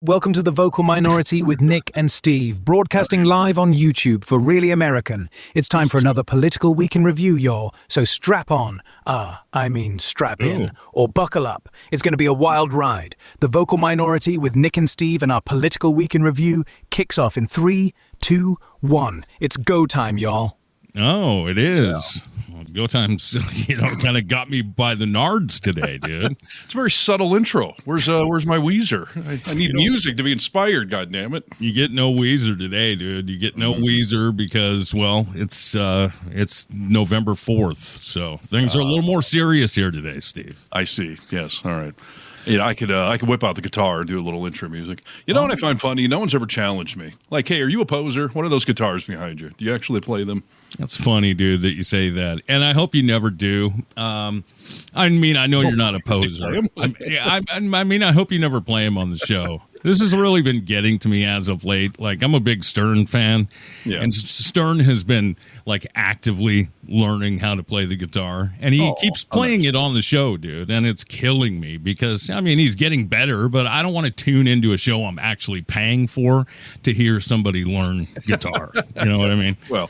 Welcome to The Vocal Minority with Nick and Steve, broadcasting live on YouTube for Really American. It's time for another Political Week in Review, y'all. So strap on, strap in, or buckle up. It's going to be a wild ride. The Vocal Minority with Nick and Steve and our Political Week in Review kicks off in 3, 2, 1. It's go time, y'all. Oh, it is. Well, go time, kind of got me by the nards today, dude. It's a very subtle intro. Where's my Weezer? I need music to be inspired, goddammit. You get no Weezer today, dude. You get no Weezer because, well, it's November 4th, so things are a little more serious here today, Steve. I see. Yes. All right. Yeah, I could whip out the guitar and do a little intro music. You know what I find funny? No one's ever challenged me. Like, hey, are you a poser? What are those guitars behind you? Do you actually play them? That's funny, dude, that you say that. And I hope you never do. I know you're not a poser. I hope you never play them on the show. This has really been getting to me as of late. Like, I'm a big Stern fan, and Stern has been, like, actively learning how to play the guitar, and he keeps playing it on the show, dude, and it's killing me because, he's getting better, but I don't want to tune into a show I'm actually paying for to hear somebody learn guitar. You know what I mean? Well,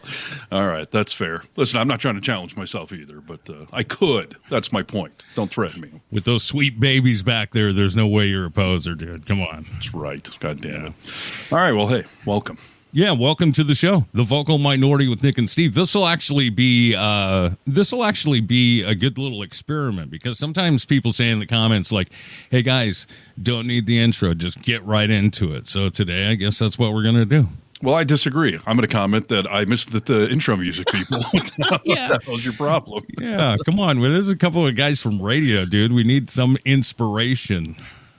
all right, that's fair. Listen, I'm not trying to challenge myself either, but I could. That's my point. Don't threaten me. With those sweet babies back there, there's no way you're a poser, dude. Come on. That's right. God damn it. All right, well, hey, welcome. Yeah, welcome to the show, The Vocal Minority with Nick and Steve. This will actually be a good little experiment because sometimes people say in the comments like, "Hey guys, don't need the intro, just get right into it." So today, I guess that's what we're gonna do. Well, I disagree. I'm going to comment that I missed the intro music, people. What the hell's your problem? Yeah, come on. Well, there's a couple of guys from radio, dude. We need some inspiration.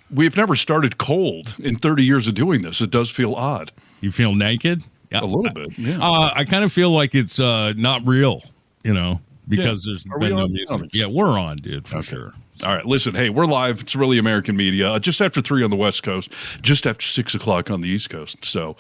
We've never started cold in 30 years of doing this. It does feel odd. You feel naked? Yeah. A little bit, yeah. I kind of feel like it's not real, because there's been no music. Yeah, we're on, dude, for sure. All right, listen, hey, we're live. It's Really American Media. Just after 3 on the West Coast, just after 6 o'clock on the East Coast. So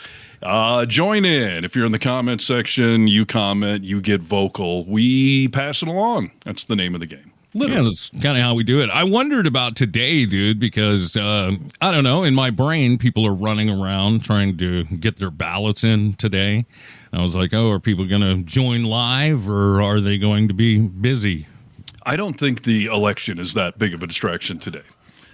join in. If you're in the comment section, you comment, you get vocal. We pass it along. That's the name of the game. Literally. Yeah, that's kind of how we do it. I wondered about today, dude, because, I don't know, in my brain, people are running around trying to get their ballots in today. I was like, are people going to join live or are they going to be busy? I don't think the election is that big of a distraction today.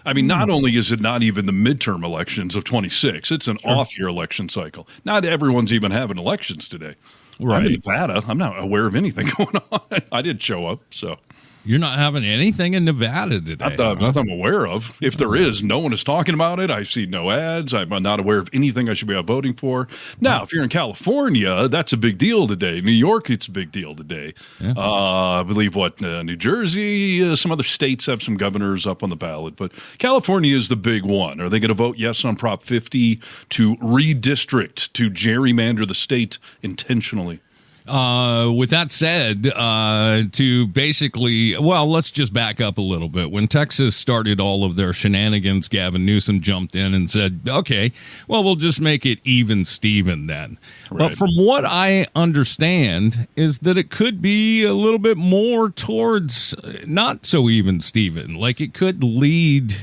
I mean, not only is it not even the midterm elections of 26, it's an off-year election cycle. Not everyone's even having elections today. Right. I'm in Nevada. I'm not aware of anything going on. I didn't show up, so. You're not having anything in Nevada today? Not that I'm aware of. If there is, no one is talking about it. I see no ads. I'm not aware of anything I should be out voting for. Now, if you're in California, that's a big deal today. New York, it's a big deal today. Yeah. I believe, New Jersey, some other states have some governors up on the ballot. But California is the big one. Are they going to vote yes on Prop 50 to redistrict, to gerrymander the state intentionally? With that said, to basically, let's just back up a little bit. When Texas started all of their shenanigans, Gavin Newsom jumped in and said, okay, well, we'll just make it even Steven then. Right. But from what I understand is that it could be a little bit more towards not so even Steven. Like it could lead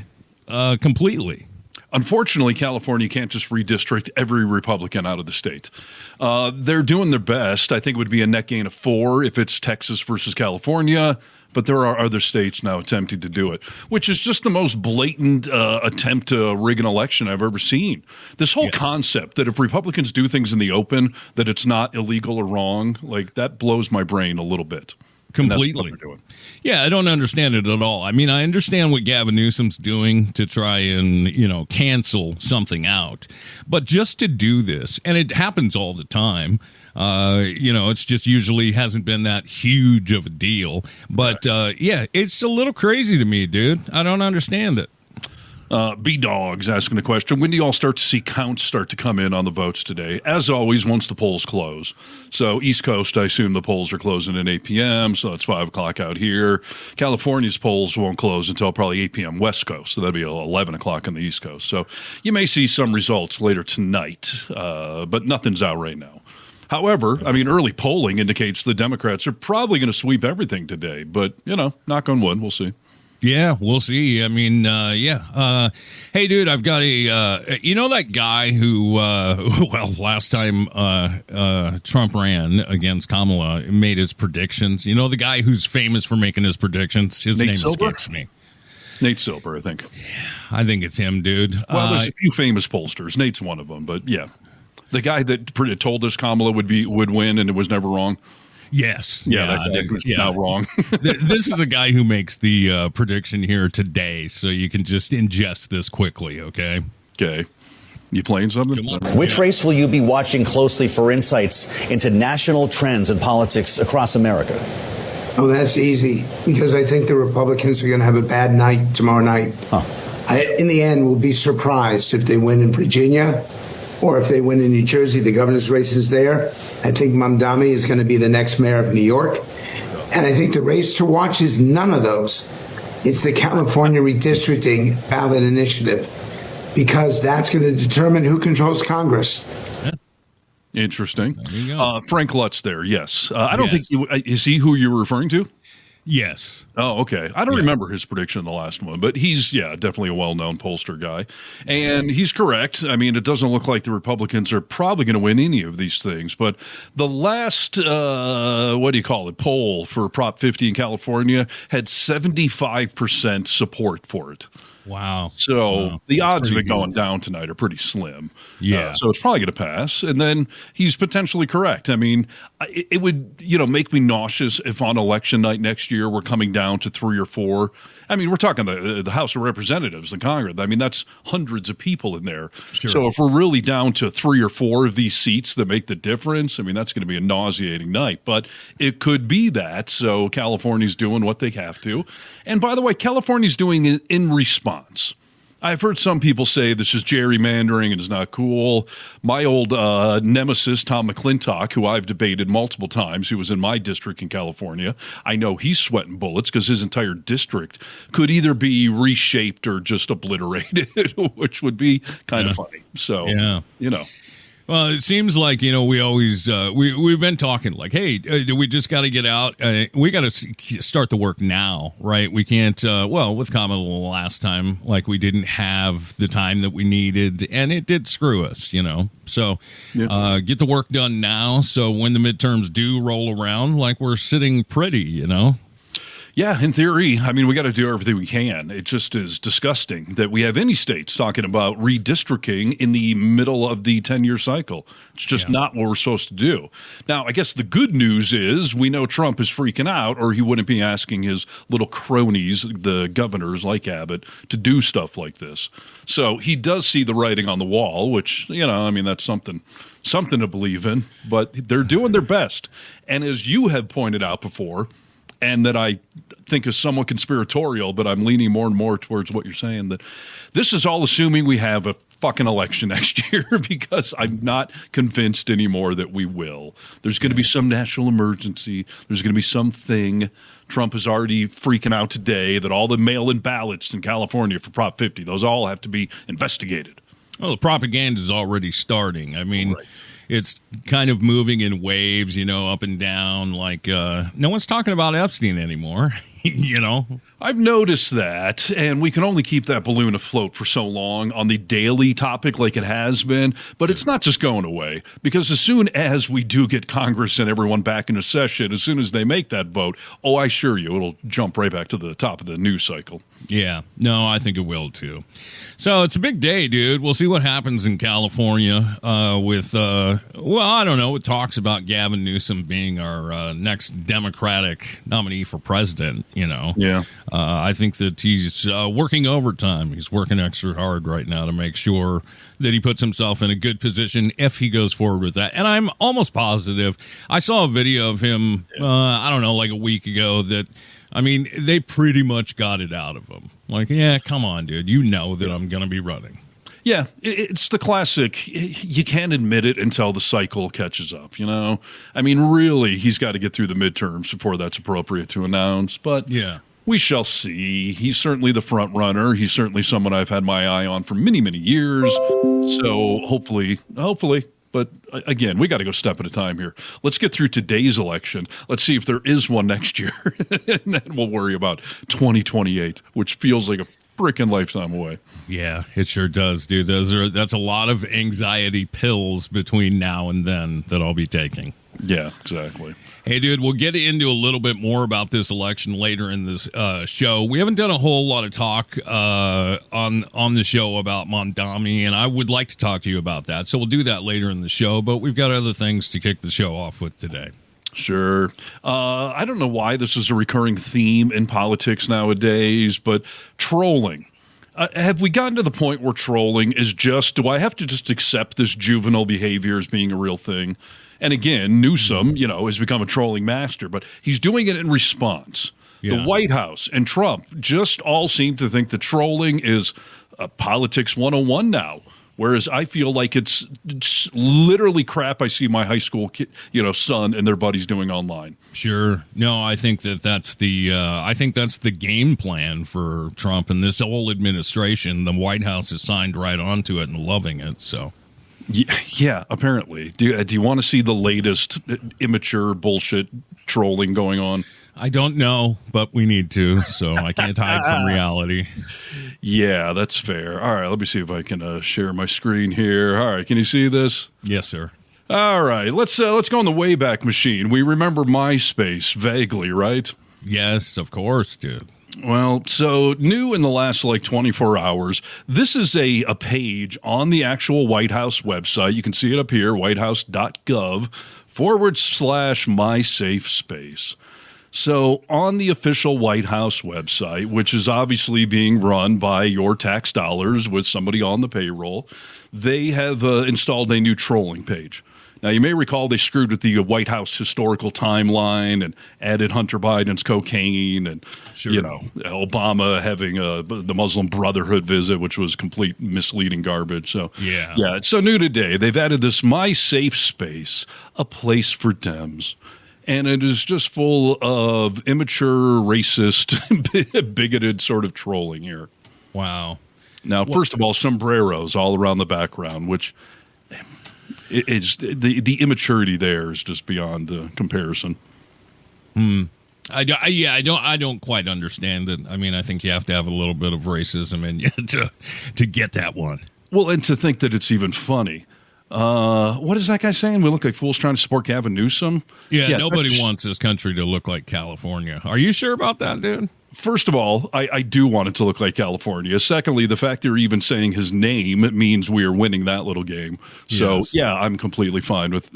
completely. Unfortunately, California can't just redistrict every Republican out of the state. They're doing their best. I think it would be a net gain of 4 if it's Texas versus California, but there are other states now attempting to do it, which is just the most blatant attempt to rig an election I've ever seen. This whole concept that if Republicans do things in the open, that it's not illegal or wrong, like that blows my brain a little bit. Completely. Yeah, I don't understand it at all. I mean, I understand what Gavin Newsom's doing to try and, cancel something out. But just to do this, and it happens all the time, it's just usually hasn't been that huge of a deal. But, it's a little crazy to me, dude. I don't understand it. B-Dogs asking the question, when do you all start to see counts start to come in on the votes today? As always, once the polls close. So East Coast, I assume the polls are closing at 8 p.m., so that's 5 o'clock out here. California's polls won't close until probably 8 p.m. West Coast, so that'd be 11 o'clock on the East Coast. So you may see some results later tonight, but nothing's out right now. However, early polling indicates the Democrats are probably going to sweep everything today, but, knock on wood, we'll see. Yeah, we'll see. I mean, hey, dude, I've got that guy who, last time Trump ran against Kamala, made his predictions. You know, the guy who's famous for making his predictions? His name escapes me. Nate Silver, I think. I think it's him, dude. Well, there's a few famous pollsters. Nate's one of them, but yeah. The guy that told us Kamala would win and it was never wrong. Yes. Yeah, that was not wrong. This is a guy who makes the prediction here today, so you can just ingest this quickly, okay? Okay. You playing something? Which race will you be watching closely for insights into national trends in politics across America? Oh, that's easy, because I think the Republicans are going to have a bad night tomorrow night. In the end, we'll be surprised if they win in Virginia or if they win in New Jersey. The governor's race is there. I think Mamdani is going to be the next mayor of New York. And I think the race to watch is none of those. It's the California redistricting ballot initiative, because that's going to determine who controls Congress. Interesting. Frank Lutz there, yes. I don't think is he who you're referring to? Yes. Oh, okay. I don't remember his prediction in the last one, but he's, definitely a well-known pollster guy. And he's correct. I mean, it doesn't look like the Republicans are probably going to win any of these things. But the last, poll for Prop 50 in California had 75% support for it. Wow. So the odds of it going down tonight are pretty slim. Yeah. So it's probably going to pass. And then he's potentially correct. I mean, it would, make me nauseous if on election night next year we're coming down to 3 or 4. I mean, we're talking the House of Representatives, the Congress. I mean, that's hundreds of people in there. Sure. So if we're really down to 3 or 4 of these seats that make the difference, I mean, that's going to be a nauseating night. But it could be that. So California's doing what they have to. And by the way, California's doing it in response. I've heard some people say this is gerrymandering and it's not cool. My old nemesis, Tom McClintock, who I've debated multiple times, who was in my district in California, I know he's sweating bullets because his entire district could either be reshaped or just obliterated, which would be kind of funny. So, Well, it seems like, we always, we've been talking like, hey, we just got to get out. We got to start the work now, right? We can't, with Kamala last time, like we didn't have the time that we needed, and it did screw us, So get the work done now. So when the midterms do roll around, like we're sitting pretty, Yeah, in theory. I mean, we got to do everything we can. It just is disgusting that we have any states talking about redistricting in the middle of the 10-year cycle. It's just not what we're supposed to do. Now, I guess the good news is we know Trump is freaking out, or he wouldn't be asking his little cronies, the governors like Abbott, to do stuff like this. So he does see the writing on the wall, which, that's something to believe in. But they're doing their best. And as you have pointed out before, and that I think is somewhat conspiratorial, but I'm leaning more and more towards what you're saying, that this is all assuming we have a fucking election next year, because I'm not convinced anymore that we will. There's going to be some national emergency. There's going to be something. Trump is already freaking out today that all the mail-in ballots in California for Prop 50, those all have to be investigated. Well, the propaganda is already starting. I mean, It's kind of moving in waves, up and down. Like no one's talking about Epstein anymore, I've noticed that, and we can only keep that balloon afloat for so long on the daily topic like it has been, but it's not just going away, because as soon as we do get Congress and everyone back into session, as soon as they make that vote, I assure you, it'll jump right back to the top of the news cycle. Yeah, no, I think it will too. So it's a big day, dude. We'll see what happens in California with talks about Gavin Newsom being our next Democratic nominee for president, I think that he's working overtime. He's working extra hard right now to make sure that he puts himself in a good position if he goes forward with that. And I'm almost positive. I saw a video of him, like a week ago that, they pretty much got it out of him. Like, yeah, come on, dude. That I'm going to be running. Yeah, it's the classic, you can't admit it until the cycle catches up, really, he's got to get through the midterms before that's appropriate to announce. But we shall see. He's certainly the front runner. He's certainly someone I've had my eye on for many, many years. So hopefully, But again, we got to go step at a time here. Let's get through today's election. Let's see if there is one next year. And then we'll worry about 2028, which feels like a freaking lifetime away. Yeah, it sure does, dude. That's a lot of anxiety pills between now and then that I'll be taking. Yeah, exactly. Hey, dude, we'll get into a little bit more about this election later in this show. We haven't done a whole lot of talk on the show about Mondami, and I would like to talk to you about that. So we'll do that later in the show, but we've got other things to kick the show off with today. Sure. I don't know why this is a recurring theme in politics nowadays, but trolling. Have we gotten to the point where trolling is just, do I have to just accept this juvenile behavior as being a real thing? And again, Newsom, has become a trolling master, but he's doing it in response. Yeah. The White House and Trump just all seem to think that trolling is politics 101 now. Whereas I feel like it's literally crap I see my high school son and their buddies doing online. Sure. No, I think that's the game plan for Trump and this whole administration. The White House has signed right onto it and loving it. So. Yeah, apparently. Do you want to see the latest immature bullshit trolling going on? I don't know, but we need to, so I can't hide from reality. Yeah, that's fair. All right, let me see if I can share my screen here. All right, can you see this? Yes, sir. All right, let's go on the Wayback Machine. We remember MySpace vaguely, right? Yes, of course, dude. Well, so new in the last 24 hours, this is a page on the actual White House website. You can see it up here, whitehouse.gov/MySafeSpace. So on the official White House website, which is obviously being run by your tax dollars with somebody on the payroll, they have installed a new trolling page. Now, you may recall they screwed with the White House historical timeline and added Hunter Biden's cocaine and, Obama having the Muslim Brotherhood visit, which was complete misleading garbage. So, yeah, it's so new today. They've added this My Safe Space, a place for Dems. And it is just full of immature, racist, bigoted sort of trolling here. Wow. Now, first of all, sombreros all around the background, which... It's the immaturity there is just beyond comparison. I don't quite understand it. I mean, I think you have to have a little bit of racism in you to get that one. Well, and to think that it's even funny. What is that guy saying? We look like fools trying to support Gavin Newsom? Yeah, nobody wants this country to look like California. Are you sure about that, dude? First of all, I do want it to look like California. Secondly, the fact they're even saying his name means we are winning that little game. So, yeah, I'm completely fine with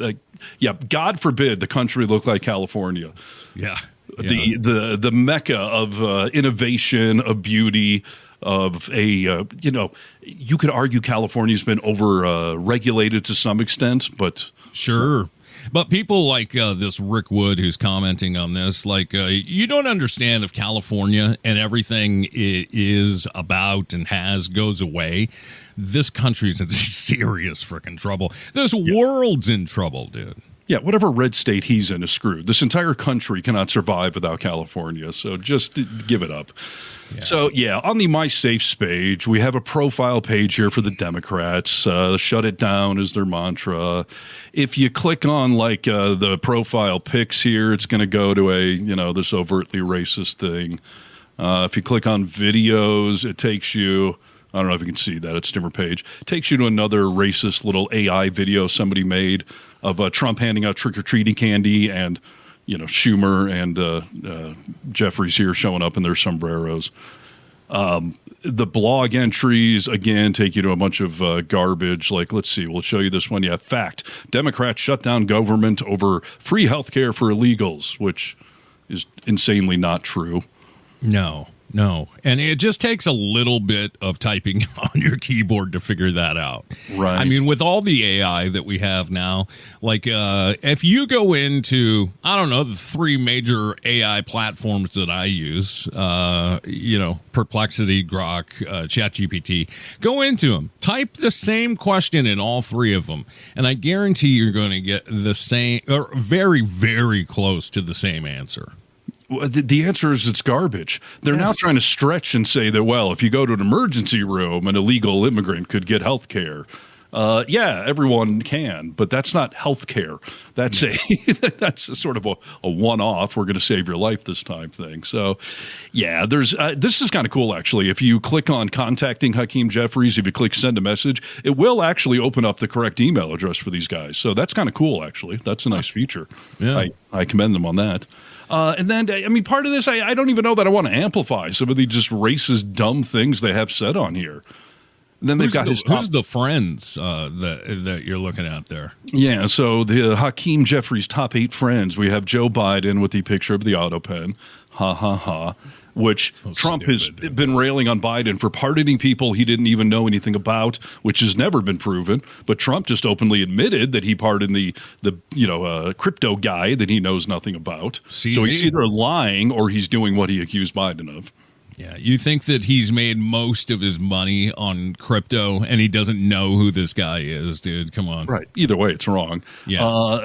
God forbid the country look like California. Yeah. The mecca of innovation, of beauty, of you could argue California's been over regulated to some extent, but... Sure. But people like this Rick Wood who's commenting on this, you don't understand if California and everything it is about and goes away, this country's in serious freaking trouble. This world's in trouble, dude. Yeah, whatever red state he's in is screwed. This entire country cannot survive without California, so just give it up. Yeah. So, on the My Safe page, we have a profile page here for the Democrats. Shut it down is their mantra. If you click on, the profile pics here, it's going to go to this overtly racist thing. If you click on videos, it takes you... I don't know if you can see that. It's a different page. It takes you to another racist little AI video somebody made of Trump handing out trick-or-treating candy and, Schumer and Jeffries here showing up in their sombreros. The blog entries, again, take you to a bunch of garbage. Let's see. We'll show you this one. Yeah, fact. Democrats shut down government over free health care for illegals, which is insanely not true. No. And it just takes a little bit of typing on your keyboard to figure that out. Right. I mean, with all the AI that we have now, if you go into, the three major AI platforms that I use, Perplexity, Grok, ChatGPT, go into them. Type the same question in all three of them. And I guarantee you're going to get the same, or very, very close to the same answer. The answer is it's garbage. They're now trying to stretch and say that, if you go to an emergency room, an illegal immigrant could get health care. Yeah, everyone can, but that's not health care. That's that's a sort of a one-off. We're going to save your life this time thing. So, yeah, there's this is kind of cool actually. If you click on contacting Hakeem Jeffries, if you click send a message, it will actually open up the correct email address for these guys. So that's kind of cool actually. That's a nice feature. Yeah. I commend them on that. And then, I mean, part of this, I don't even know that I want to amplify some of the just racist, dumb things they have said on here. And then they've got who's the friends that you're looking at there? Yeah, so the Hakeem Jeffries top 8 friends. We have Joe Biden with the picture of the auto pen. Ha, ha, ha. Which Trump has been railing on Biden for pardoning people he didn't even know anything about, which has never been proven. But Trump just openly admitted that he pardoned the crypto guy that he knows nothing about. CZ. So he's either lying or he's doing what he accused Biden of. Yeah, you think that he's made most of his money on crypto and he doesn't know who this guy is, dude? Come on. Right. Either way, it's wrong. Yeah.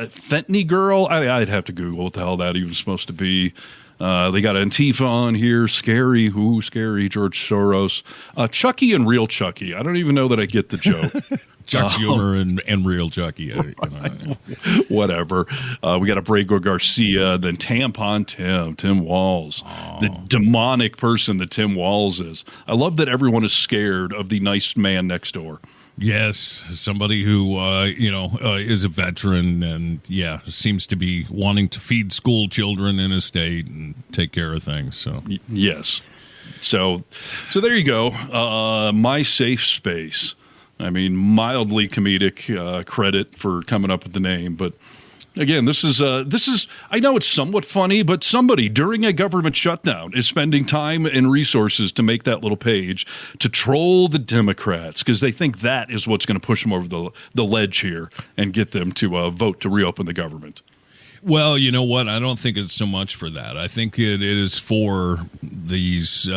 Fentanyl girl, I'd have to Google what the hell that even was supposed to be. They got Antifa on here. Scary. Who? Scary. George Soros. Chucky and Real Chucky. I don't even know that I get the joke. Chuck Schumer and Real Chucky. Whatever. We got Abrego Garcia, then Tampon Tim Walz, the demonic person that Tim Walz is. I love that everyone is scared of the nice man next door. Yes, somebody who is a veteran and seems to be wanting to feed school children in his state and take care of things. So yes, so there you go. My safe space. I mean, mildly comedic credit for coming up with the name, but again, this is. I know it's somewhat funny, but somebody during a government shutdown is spending time and resources to make that little page to troll the Democrats because they think that is what's going to push them over the ledge here and get them to vote to reopen the government. Well, you know what? I don't think it's so much for that. I think it is for these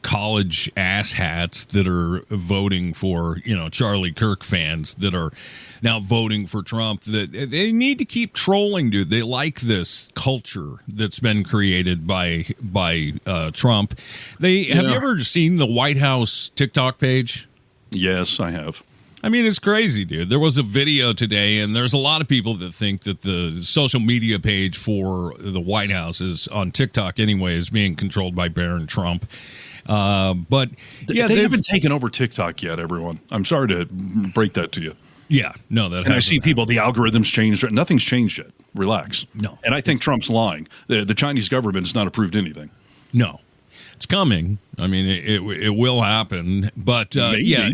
college asshats that are voting for, Charlie Kirk fans that are now voting for Trump. That they need to keep trolling, dude. They like this culture that's been created by Trump. Have you ever seen the White House TikTok page? Yes, I have. I mean, it's crazy, dude. There was a video today, and there's a lot of people that think that the social media page for the White House is on TikTok anyway, is being controlled by Barron Trump. But yeah, they haven't taken over TikTok yet, everyone. I'm sorry to break that to you. Yeah, no, that. And I see people, the algorithms changed. Nothing's changed yet. Relax. No. And I think Trump's lying. The Chinese government has not approved anything. No. It's coming. I mean, it will happen. But yeah.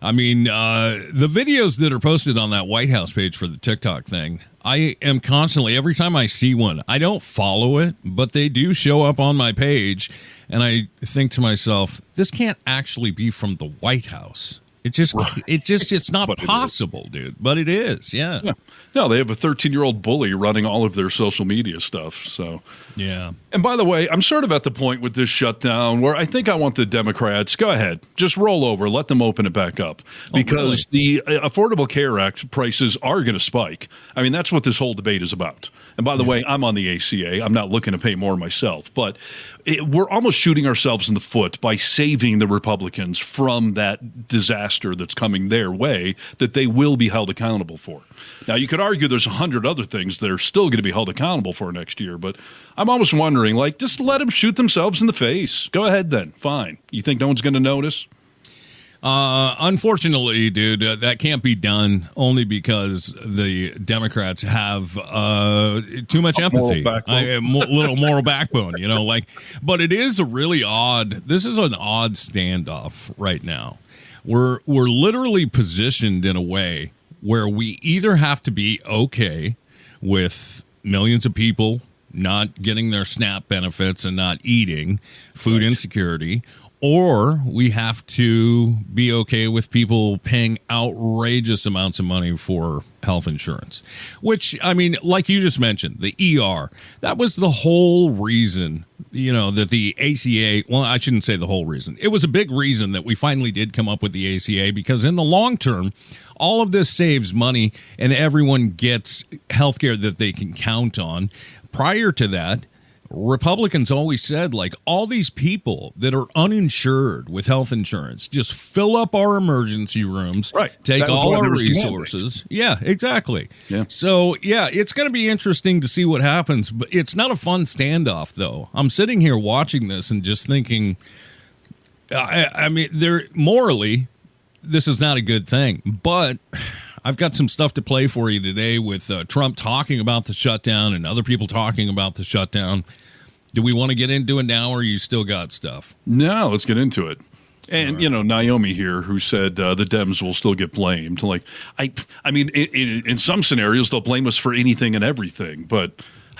I mean, the videos that are posted on that White House page for the TikTok thing, I am constantly, every time I see one, I don't follow it, but they do show up on my page, and I think to myself, this can't actually be from the White House. It's not possible, dude. But it is, yeah. No, they have a 13-year-old bully running all of their social media stuff. So yeah. And by the way, I'm sort of at the point with this shutdown where I think I want the Democrats, go ahead, just roll over, let them open it back up. Because the Affordable Care Act prices are going to spike. I mean, that's what this whole debate is about. And by the way, I'm on the ACA. I'm not looking to pay more myself. But we're almost shooting ourselves in the foot by saving the Republicans from that disaster that's coming their way that they will be held accountable for. Now, you could argue there's 100 other things they're still going to be held accountable for next year, but I'm almost wondering, just let them shoot themselves in the face. Go ahead then. Fine. You think no one's going to notice? Unfortunately, dude, that can't be done only because the Democrats have too much empathy, a little moral backbone, but it is this is an odd standoff right now. We're literally positioned in a way where we either have to be okay with millions of people not getting their SNAP benefits and not eating, food insecurity, or we have to be okay with people paying outrageous amounts of money for health insurance, which, I mean, like you just mentioned, the ER, that was the whole reason, that the ACA, well, I shouldn't say the whole reason. It was a big reason that we finally did come up with the ACA, because in the long term, all of this saves money and everyone gets healthcare that they can count on. Prior to that, Republicans always said, like, all these people that are uninsured with health insurance, just fill up our emergency rooms, right? Take all our resources. Yeah, exactly. Yeah. So, yeah, it's going to be interesting to see what happens, but it's not a fun standoff, though. I'm sitting here watching this and just thinking, I mean, morally, this is not a good thing, but I've got some stuff to play for you today with Trump talking about the shutdown and other people talking about the shutdown. Do we want to get into it now, or you still got stuff? No, let's get into it. And, Naomi here, who said the Dems will still get blamed. Like, I mean, in some scenarios, they'll blame us for anything and everything. But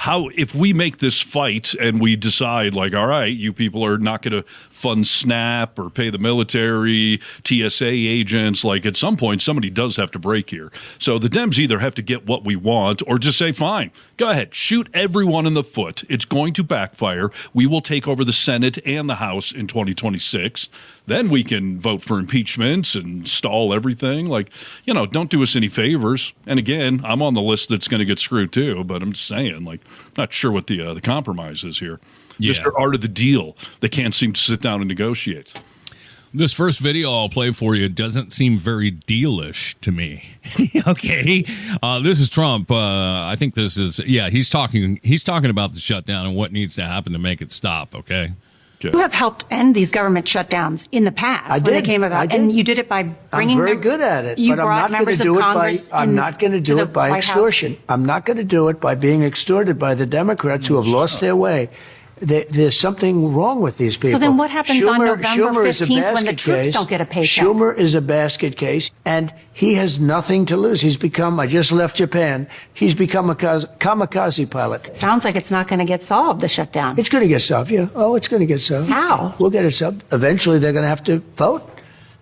if we make this fight and we decide, like, all right, you people are not going to fund SNAP or pay the military, TSA agents, like, at some point, somebody does have to break here. So the Dems either have to get what we want or just say, fine, go ahead, shoot everyone in the foot. It's going to backfire. We will take over the Senate and the House in 2026. Then we can vote for impeachments and stall everything. Like, don't do us any favors. And again, I'm on the list that's going to get screwed too, but I'm just saying, like, not sure what the compromise is here. Yeah. Mr. Art of the Deal. They can't seem to sit down and negotiate. This first video I'll play for you doesn't seem very dealish to me. Okay. This is Trump. I think this is, he's talking about the shutdown and what needs to happen to make it stop. Okay. You have helped end these government shutdowns in the past when they came about, and you did it by bringing. I'm very good at it, you but I'm not going to do it by. I'm not going to do it by extortion. I'm not going to do it by being extorted by the Democrats who have lost their way. There's something wrong with these people. So then what happens on November 15th when the troops don't get a paycheck? Schumer is a basket case, and he has nothing to lose. He's become, I just left Japan, he's become a kamikaze pilot. Sounds like it's not going to get solved, the shutdown. It's going to get solved, yeah. Oh, it's going to get solved. How? We'll get it solved. Eventually, they're going to have to vote.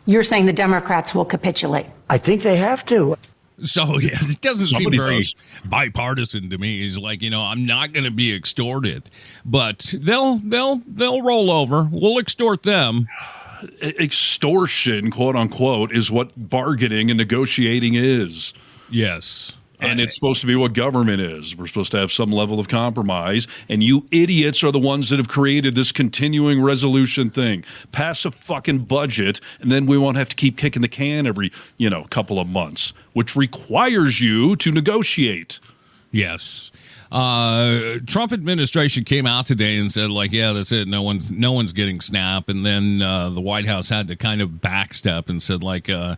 You're saying the Democrats will capitulate? I think they have to. So, yeah, it doesn't seem very bipartisan to me. He's like, I'm not going to be extorted, but they'll roll over. We'll extort them. Extortion, quote unquote, is what bargaining and negotiating is. Yes. And it's supposed to be what government is. We're supposed to have some level of compromise. And you idiots are the ones that have created this continuing resolution thing. Pass a fucking budget, and then we won't have to keep kicking the can every, couple of months, which requires you to negotiate. Yes. Trump administration came out today and said, like, yeah, that's it. No one's getting SNAP. And then the White House had to kind of backstep and said, like, they're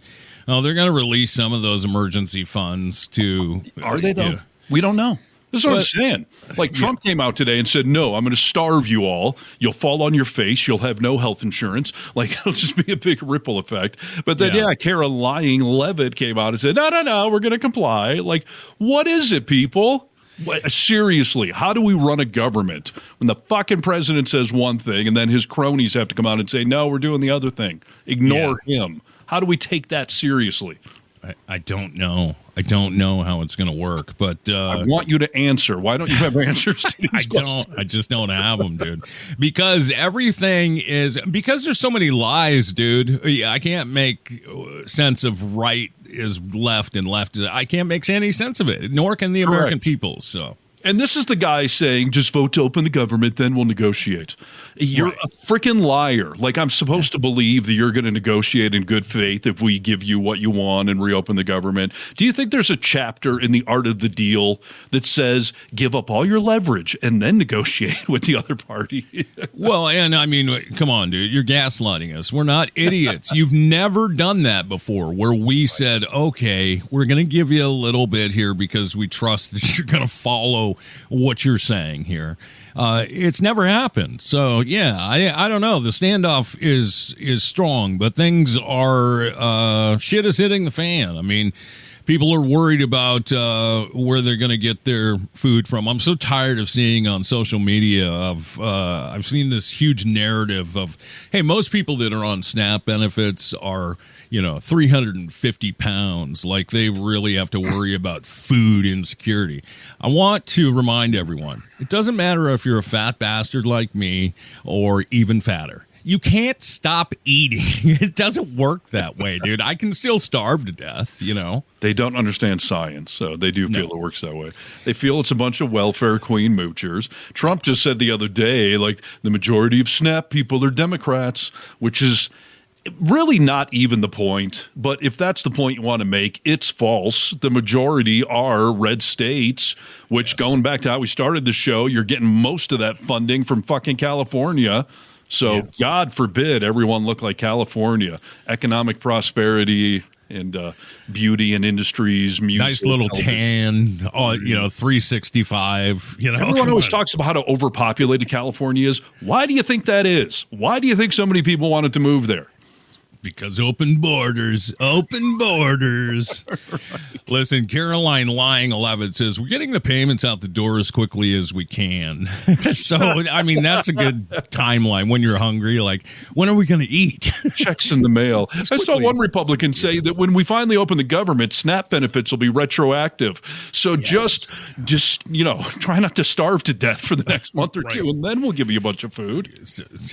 going to release some of those emergency funds to. Are they, though? Yeah. We don't know. This is what I'm saying. Like, Trump came out today and said, no, I'm going to starve you all. You'll fall on your face. You'll have no health insurance. Like, it'll just be a big ripple effect. But then, Caroline Leavitt came out and said, no, we're going to comply. Like, what is it, people? Seriously, how do we run a government when the fucking president says one thing and then his cronies have to come out and say, no, we're doing the other thing? Ignore him. How do we take that seriously? I don't know. I don't know how it's going to work, but I want you to answer. Why don't you have answers to these questions? I just don't have them, dude. Because because there's so many lies, dude. I can't make sense of right is left and left is. I can't make any sense of it, nor can the American people. So. And this is the guy saying, just vote to open the government, then we'll negotiate. You're a freaking liar. Like, I'm supposed to believe that you're going to negotiate in good faith if we give you what you want and reopen the government. Do you think there's a chapter in the Art of the Deal that says, give up all your leverage and then negotiate with the other party? Well, and I mean, come on, dude. You're gaslighting us. We're not idiots. You've never done that before where we said, okay, we're going to give you a little bit here because we trust that you're going to follow what you're saying here. It's never happened. So, yeah, I don't know. The standoff is strong, but things are shit is hitting the fan. I mean, people are worried about where they're going to get their food from. I'm so tired of seeing on social media I've seen this huge narrative of, hey, most people that are on SNAP benefits are, 350 pounds. Like, they really have to worry about food insecurity. I want to remind everyone, it doesn't matter if you're a fat bastard like me or even fatter. you can't stop eating. It doesn't work that way, dude. I can still starve to death, you know. They don't understand science, so they do feel it works that way. They feel it's a bunch of welfare queen moochers. Trump just said the other day, like, the majority of SNAP people are Democrats, which is really not even the point. But if that's the point you want to make, it's false. The majority are red states, which going back to how we started the show, you're getting most of that funding from fucking California. So God forbid everyone look like California. Economic prosperity and beauty and industries, music. Nice little tan, 365. Everyone always talks about how overpopulated California is. Why do you think that is? Why do you think so many people wanted to move there? Because open borders. Right. Listen, Caroline Lying 11 says, we're getting the payments out the door as quickly as we can. So, I mean, that's a good timeline when you're hungry. Like, when are we going to eat? Checks in the mail. I saw one Republican say that when we finally open the government, SNAP benefits will be retroactive. So just try not to starve to death for the next month or two, and then we'll give you a bunch of food.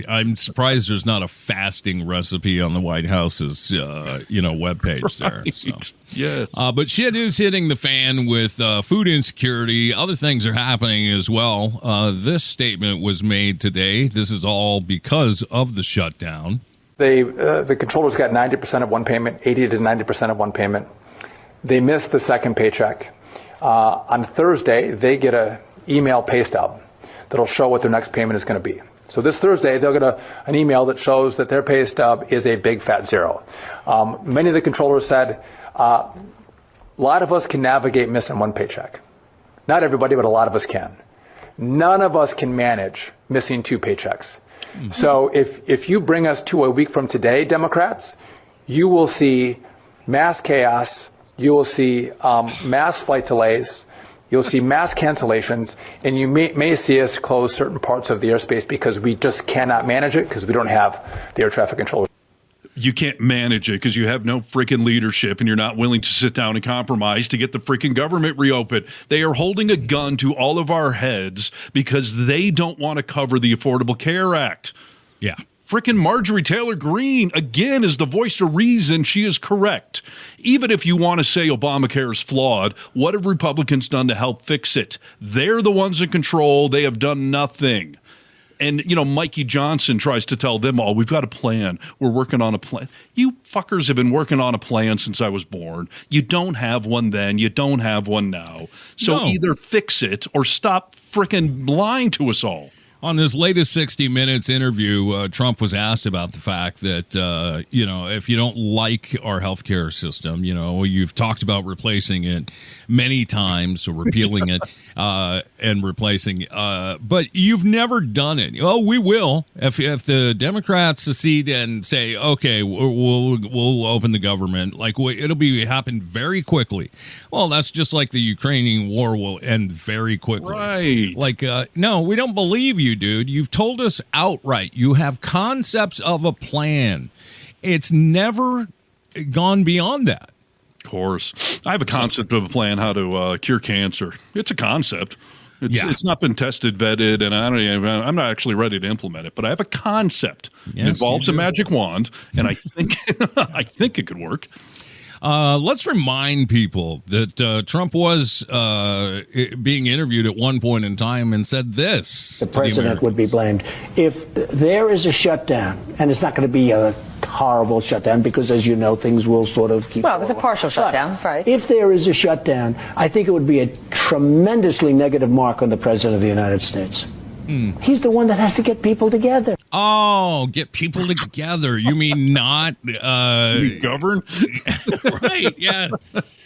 I'm surprised there's not a fasting recipe on the White House's, webpage there. So. Yes. But shit is hitting the fan with food insecurity. Other things are happening as well. This statement was made today. This is all because of the shutdown. The controllers got 90% of one payment, 80 to 90% of one payment. They missed the second paycheck. On Thursday, they get an email pay stub that'll show what their next payment is going to be. So this Thursday, they'll get an email that shows that their pay stub is a big fat zero. Many of the controllers said, a lot of us can navigate missing one paycheck. Not everybody, but a lot of us can. None of us can manage missing two paychecks. Mm-hmm. So if you bring us to a week from today, Democrats, you will see mass chaos. You will see mass flight delays. You'll see mass cancellations, and you may see us close certain parts of the airspace because we just cannot manage it because we don't have the air traffic controllers. You can't manage it because you have no freaking leadership and you're not willing to sit down and compromise to get the freaking government reopened. They are holding a gun to all of our heads because they don't want to cover the Affordable Care Act. Yeah. Frickin' Marjorie Taylor Greene, again, is the voice of reason. She is correct. Even if you want to say Obamacare is flawed, what have Republicans done to help fix it? They're the ones in control. They have done nothing. And, Mikey Johnson tries to tell them all, we've got a plan. We're working on a plan. You fuckers have been working on a plan since I was born. You don't have one then. You don't have one now. So either fix it or stop frickin' lying to us all. On this latest 60 Minutes interview, Trump was asked about the fact that, if you don't like our healthcare system, you've talked about replacing it many times, or repealing it and replacing, but you've never done it. Oh, we will. If the Democrats secede and say, okay, we'll open the government, it'll happen very quickly. Well, that's just like the Ukrainian war will end very quickly. Right. No, we don't believe you, dude. You've told us outright. You have concepts of a plan. It's never gone beyond that. Of course. I have a concept of a plan how to cure cancer. It's a concept. It's not been tested, vetted, and I'm not actually ready to implement it, but I have a concept. It involves a magic wand, and I think it could work. Let's remind people that Trump was being interviewed at one point in time and said this. The president would be blamed. If there is a shutdown, and it's not going to be a horrible shutdown because, as you know, things will sort of keep. Well, it's a partial shutdown, right? If there is a shutdown, I think it would be a tremendously negative mark on the president of the United States. He's the one that has to get people together. Oh, get people together. You mean not govern? Right, yeah.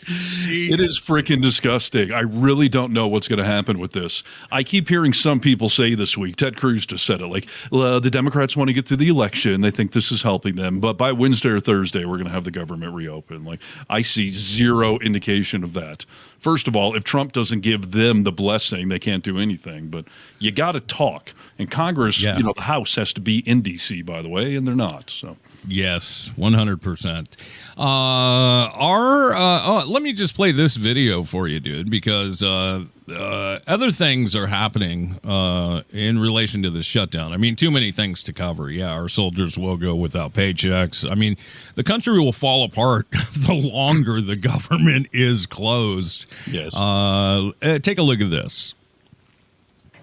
Jeez. It is freaking disgusting. I really don't know what's going to happen with this. I keep hearing some people say this week, Ted Cruz just said it, the Democrats want to get through the election. They think this is helping them. But by Wednesday or Thursday, we're going to have the government reopen. I see zero indication of that. First of all, if Trump doesn't give them the blessing, they can't do anything. But you got to talk. And Congress, the House has to be in D.C., by the way, and they're not. So yes, 100%. Let me just play this video for you, dude, because other things are happening in relation to the shutdown. I mean, too many things to cover. Yeah, our soldiers will go without paychecks. I mean, the country will fall apart the longer the government is closed. Yes. Take a look at this.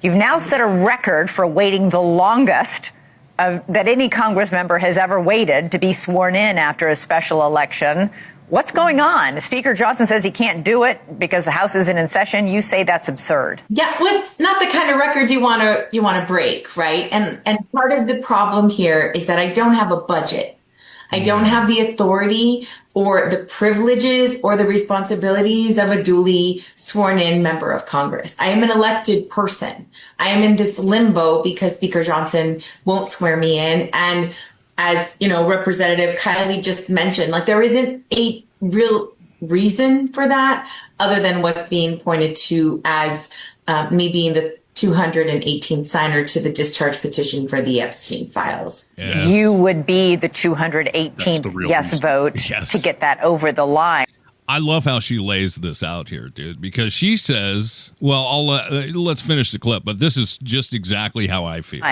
You've now set a record for waiting the longest that any Congress member has ever waited to be sworn in after a special election. What's going on? Speaker Johnson says he can't do it because the House isn't in session. You say that's absurd. Yeah, well, it's not the kind of record you want to break, right? And part of the problem here is that I don't have a budget. I don't have the authority or the privileges or the responsibilities of a duly sworn in member of Congress. I am an elected person. I am in this limbo because Speaker Johnson won't swear me in. And as, Representative Kiley just mentioned, there isn't a real reason for that other than what's being pointed to as me being the 218th signer to the discharge petition for the Epstein files. Yes. You would be the 218th yes vote to get that over the line. I love how she lays this out here, dude, because she says, well, let's finish the clip, but this is just exactly how I feel.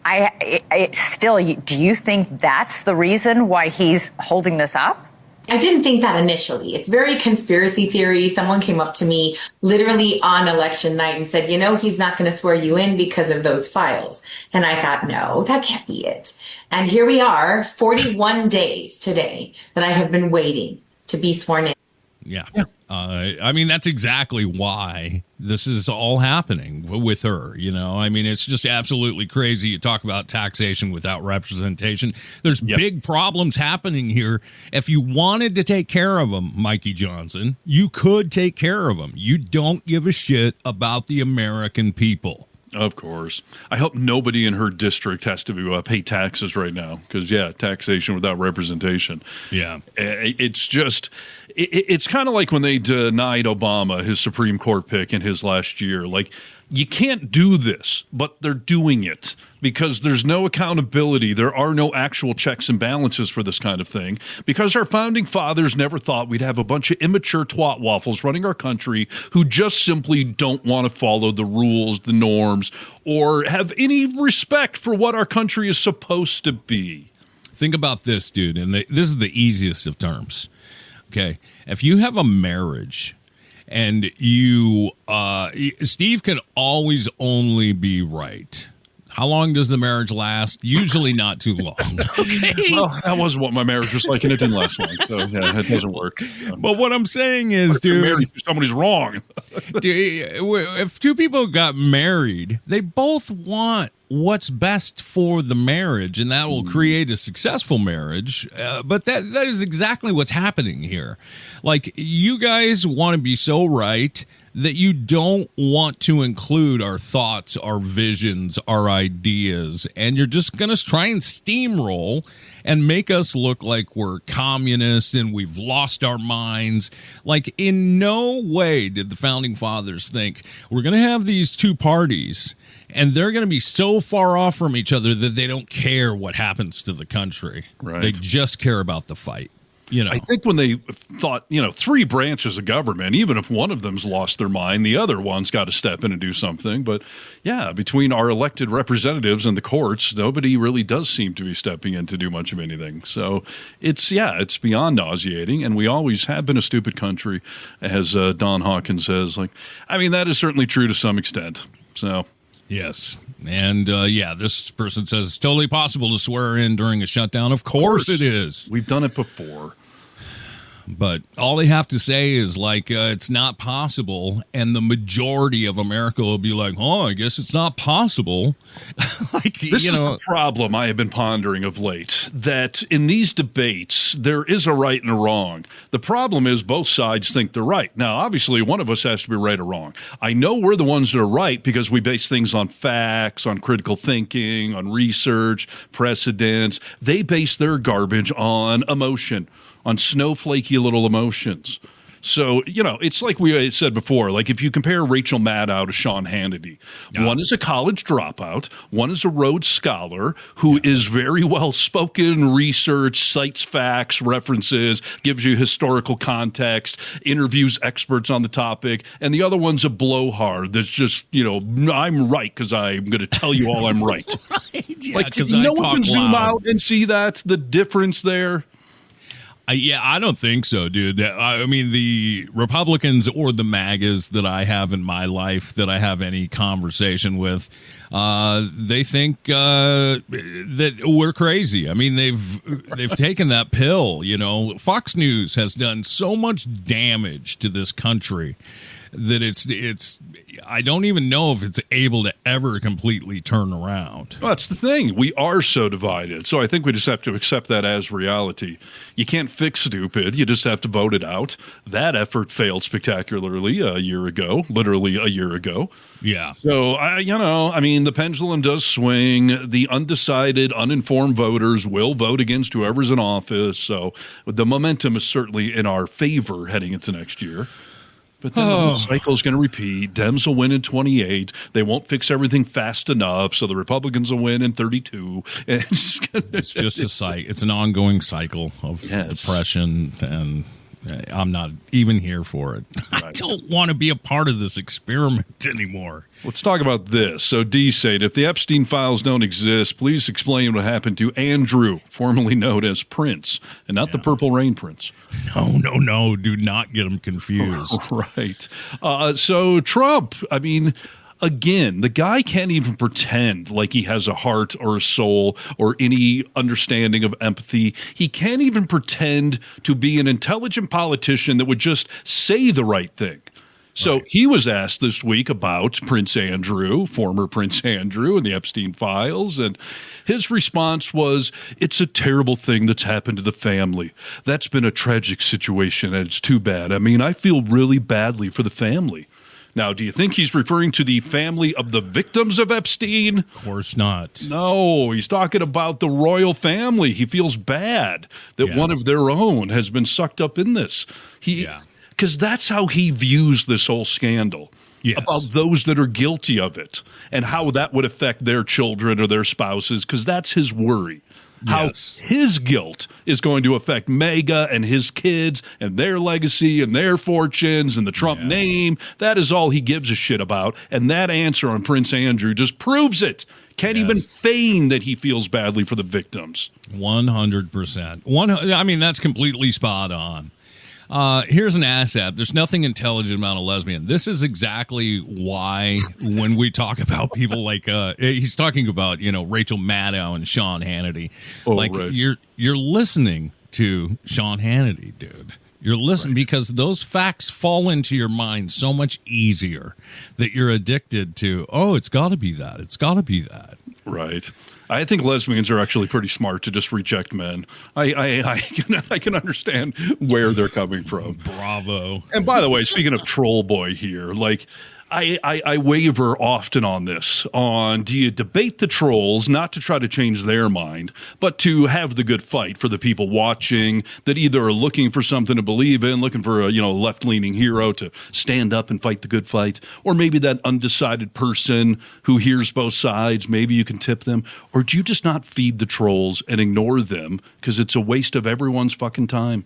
I still, do you think that's the reason why he's holding this up? I didn't think that initially. It's very conspiracy theory. Someone came up to me literally on election night and said, he's not going to swear you in because of those files. And I thought, no, that can't be it. And here we are, 41 days today that I have been waiting to be sworn in. Yeah. I mean, that's exactly why this is all happening with her. I mean, it's just absolutely crazy. You talk about taxation without representation. There's big problems happening here. If you wanted to take care of them, Mikey Johnson, you could take care of them. You don't give a shit about the American people. Of course. I hope nobody in her district has to pay taxes right now because, taxation without representation. Yeah. It's just, it's kind of like when they denied Obama his Supreme Court pick in his last year. You can't do this, but they're doing it because there's no accountability. There are no actual checks and balances for this kind of thing because our founding fathers never thought we'd have a bunch of immature twat waffles running our country who just simply don't want to follow the rules, the norms, or have any respect for what our country is supposed to be. Think about this, dude, and this is the easiest of terms. Okay, if you have a marriage and Steve can always only be right. How long does the marriage last? Usually not too long. Okay. Well, that was what my marriage was like, and it didn't last long. So, it doesn't work. But what I'm saying is, dude, married to somebody's wrong. If two people got married, they both want what's best for the marriage, and that will create a successful marriage. But that is exactly what's happening here. You guys want to be so right that you don't want to include our thoughts, our visions, our ideas, and you're just going to try and steamroll and make us look like we're communist and we've lost our minds. In no way did the founding fathers think we're going to have these two parties and they're going to be so far off from each other that they don't care what happens to the country. Right. They just care about the fight. I think when they thought, three branches of government, even if one of them's lost their mind, the other one's got to step in and do something. But between our elected representatives and the courts, nobody really does seem to be stepping in to do much of anything. So it's beyond nauseating. And we always have been a stupid country, as Don Hawkins says. That is certainly true to some extent. So. Yes. And this person says it's totally possible to swear in during a shutdown. Of course it is. We've done it before. But all they have to say is it's not possible. And the majority of America will be like, oh, I guess it's not possible. This is the problem I have been pondering of late, that in these debates, there is a right and a wrong. The problem is both sides think they're right. Now, obviously, one of us has to be right or wrong. I know we're the ones that are right because we base things on facts, on critical thinking, on research, precedents. They base their garbage on emotion, on snowflakey little emotions. So, it's like we said before, like if you compare Rachel Maddow to Sean Hannity, one is a college dropout, one is a Rhodes Scholar who is very well spoken, research, cites facts, references, gives you historical context, interviews experts on the topic, and the other one's a blowhard that's just, I'm right because I'm going to tell you all I'm right. Right. Yeah, like, no one can zoom out and see that, the difference there. I don't think so, dude. I mean, the Republicans or the MAGAs that I have in my life that I have any conversation with, they think that we're crazy. I mean, they've taken that pill. Fox News has done so much damage to this country that it's I don't even know if it's able to ever completely turn around. Well, that's the thing. We are so divided. So I think we just have to accept that as reality. You can't fix stupid. You just have to vote it out. That effort failed spectacularly literally a year ago. Yeah. So, the pendulum does swing. The undecided, uninformed voters will vote against whoever's in office. So the momentum is certainly in our favor heading into next year. But then the cycle is going to repeat. Dems will win in 28. They won't fix everything fast enough, so the Republicans will win in 32. It's just a cycle. It's an ongoing cycle of depression, and I'm not even here for it. Right. I don't want to be a part of this experiment anymore. Let's talk about this. So, D said, if the Epstein files don't exist, please explain what happened to Andrew, formerly known as Prince, and not the Purple Rain Prince. No. Do not get them confused. Right. So, Trump, again, the guy can't even pretend like he has a heart or a soul or any understanding of empathy. He can't even pretend to be an intelligent politician that would just say the right thing. So he was asked this week about Prince Andrew, former Prince Andrew, and the Epstein files, and his response was, it's a terrible thing that's happened to the family. That's been a tragic situation, and it's too bad. I feel really badly for the family. Now, do you think he's referring to the family of the victims of Epstein? Of course not. No, he's talking about the royal family. He feels bad that one of their own has been sucked up in this. Because that's how he views this whole scandal, about those that are guilty of it and how that would affect their children or their spouses, because that's his worry. How his guilt is going to affect Mega and his kids and their legacy and their fortunes and the Trump name. That is all he gives a shit about. And that answer on Prince Andrew just proves it. Can't even feign that he feels badly for the victims. 100%. That's completely spot on. Here's an asset. There's nothing intelligent about a lesbian. This is exactly why when we talk about people like he's talking about, Rachel Maddow and Sean Hannity. You're listening to Sean Hannity, dude. You're listening because those facts fall into your mind so much easier that you're addicted to, it's got to be that. It's got to be that. Right. I think lesbians are actually pretty smart to just reject men. I can understand where they're coming from. Bravo. And by the way, speaking of troll boy here, I waver often on this. Do you debate the trolls, not to try to change their mind, but to have the good fight for the people watching that either are looking for something to believe in, looking for a left-leaning hero to stand up and fight the good fight, or maybe that undecided person who hears both sides, maybe you can tip them, or do you just not feed the trolls and ignore them because it's a waste of everyone's fucking time?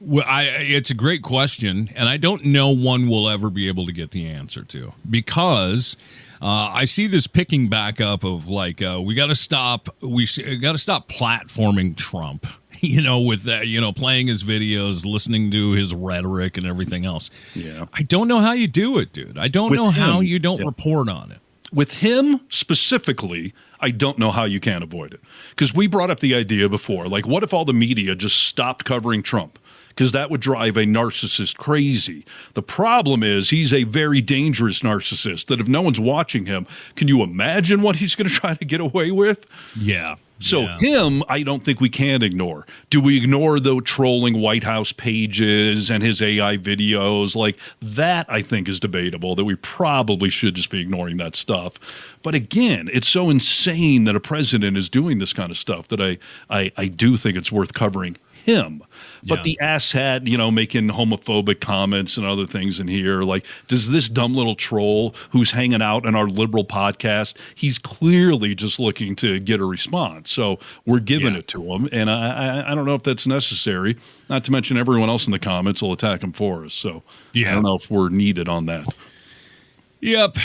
Well, it's a great question, and I don't know one we'll ever be able to get the answer to, because I see this picking back up of we got to stop platforming Trump, with that, playing his videos, listening to his rhetoric and everything else. Yeah, I don't know how you do it, dude. I don't know how you don't report on it. With him specifically, I don't know how you can avoid it. Because we brought up the idea before, what if all the media just stopped covering Trump? Because that would drive a narcissist crazy. The problem is he's a very dangerous narcissist that if no one's watching him, can you imagine what he's going to try to get away with? Yeah. So him, I don't think we can ignore. Do we ignore the trolling White House pages and his AI videos? That, I think, is debatable, that we probably should just be ignoring that stuff. But again, it's so insane that a president is doing this kind of stuff that I do think it's worth covering him. But Yeah. the asshat, making homophobic comments and other things in here, like, does this dumb little troll who's hanging out in our liberal podcast, he's clearly just looking to get a response. So we're giving it to him. And I don't know if that's necessary. Not to mention everyone else in the comments will attack him for us. So I don't know if we're needed on that. Yep,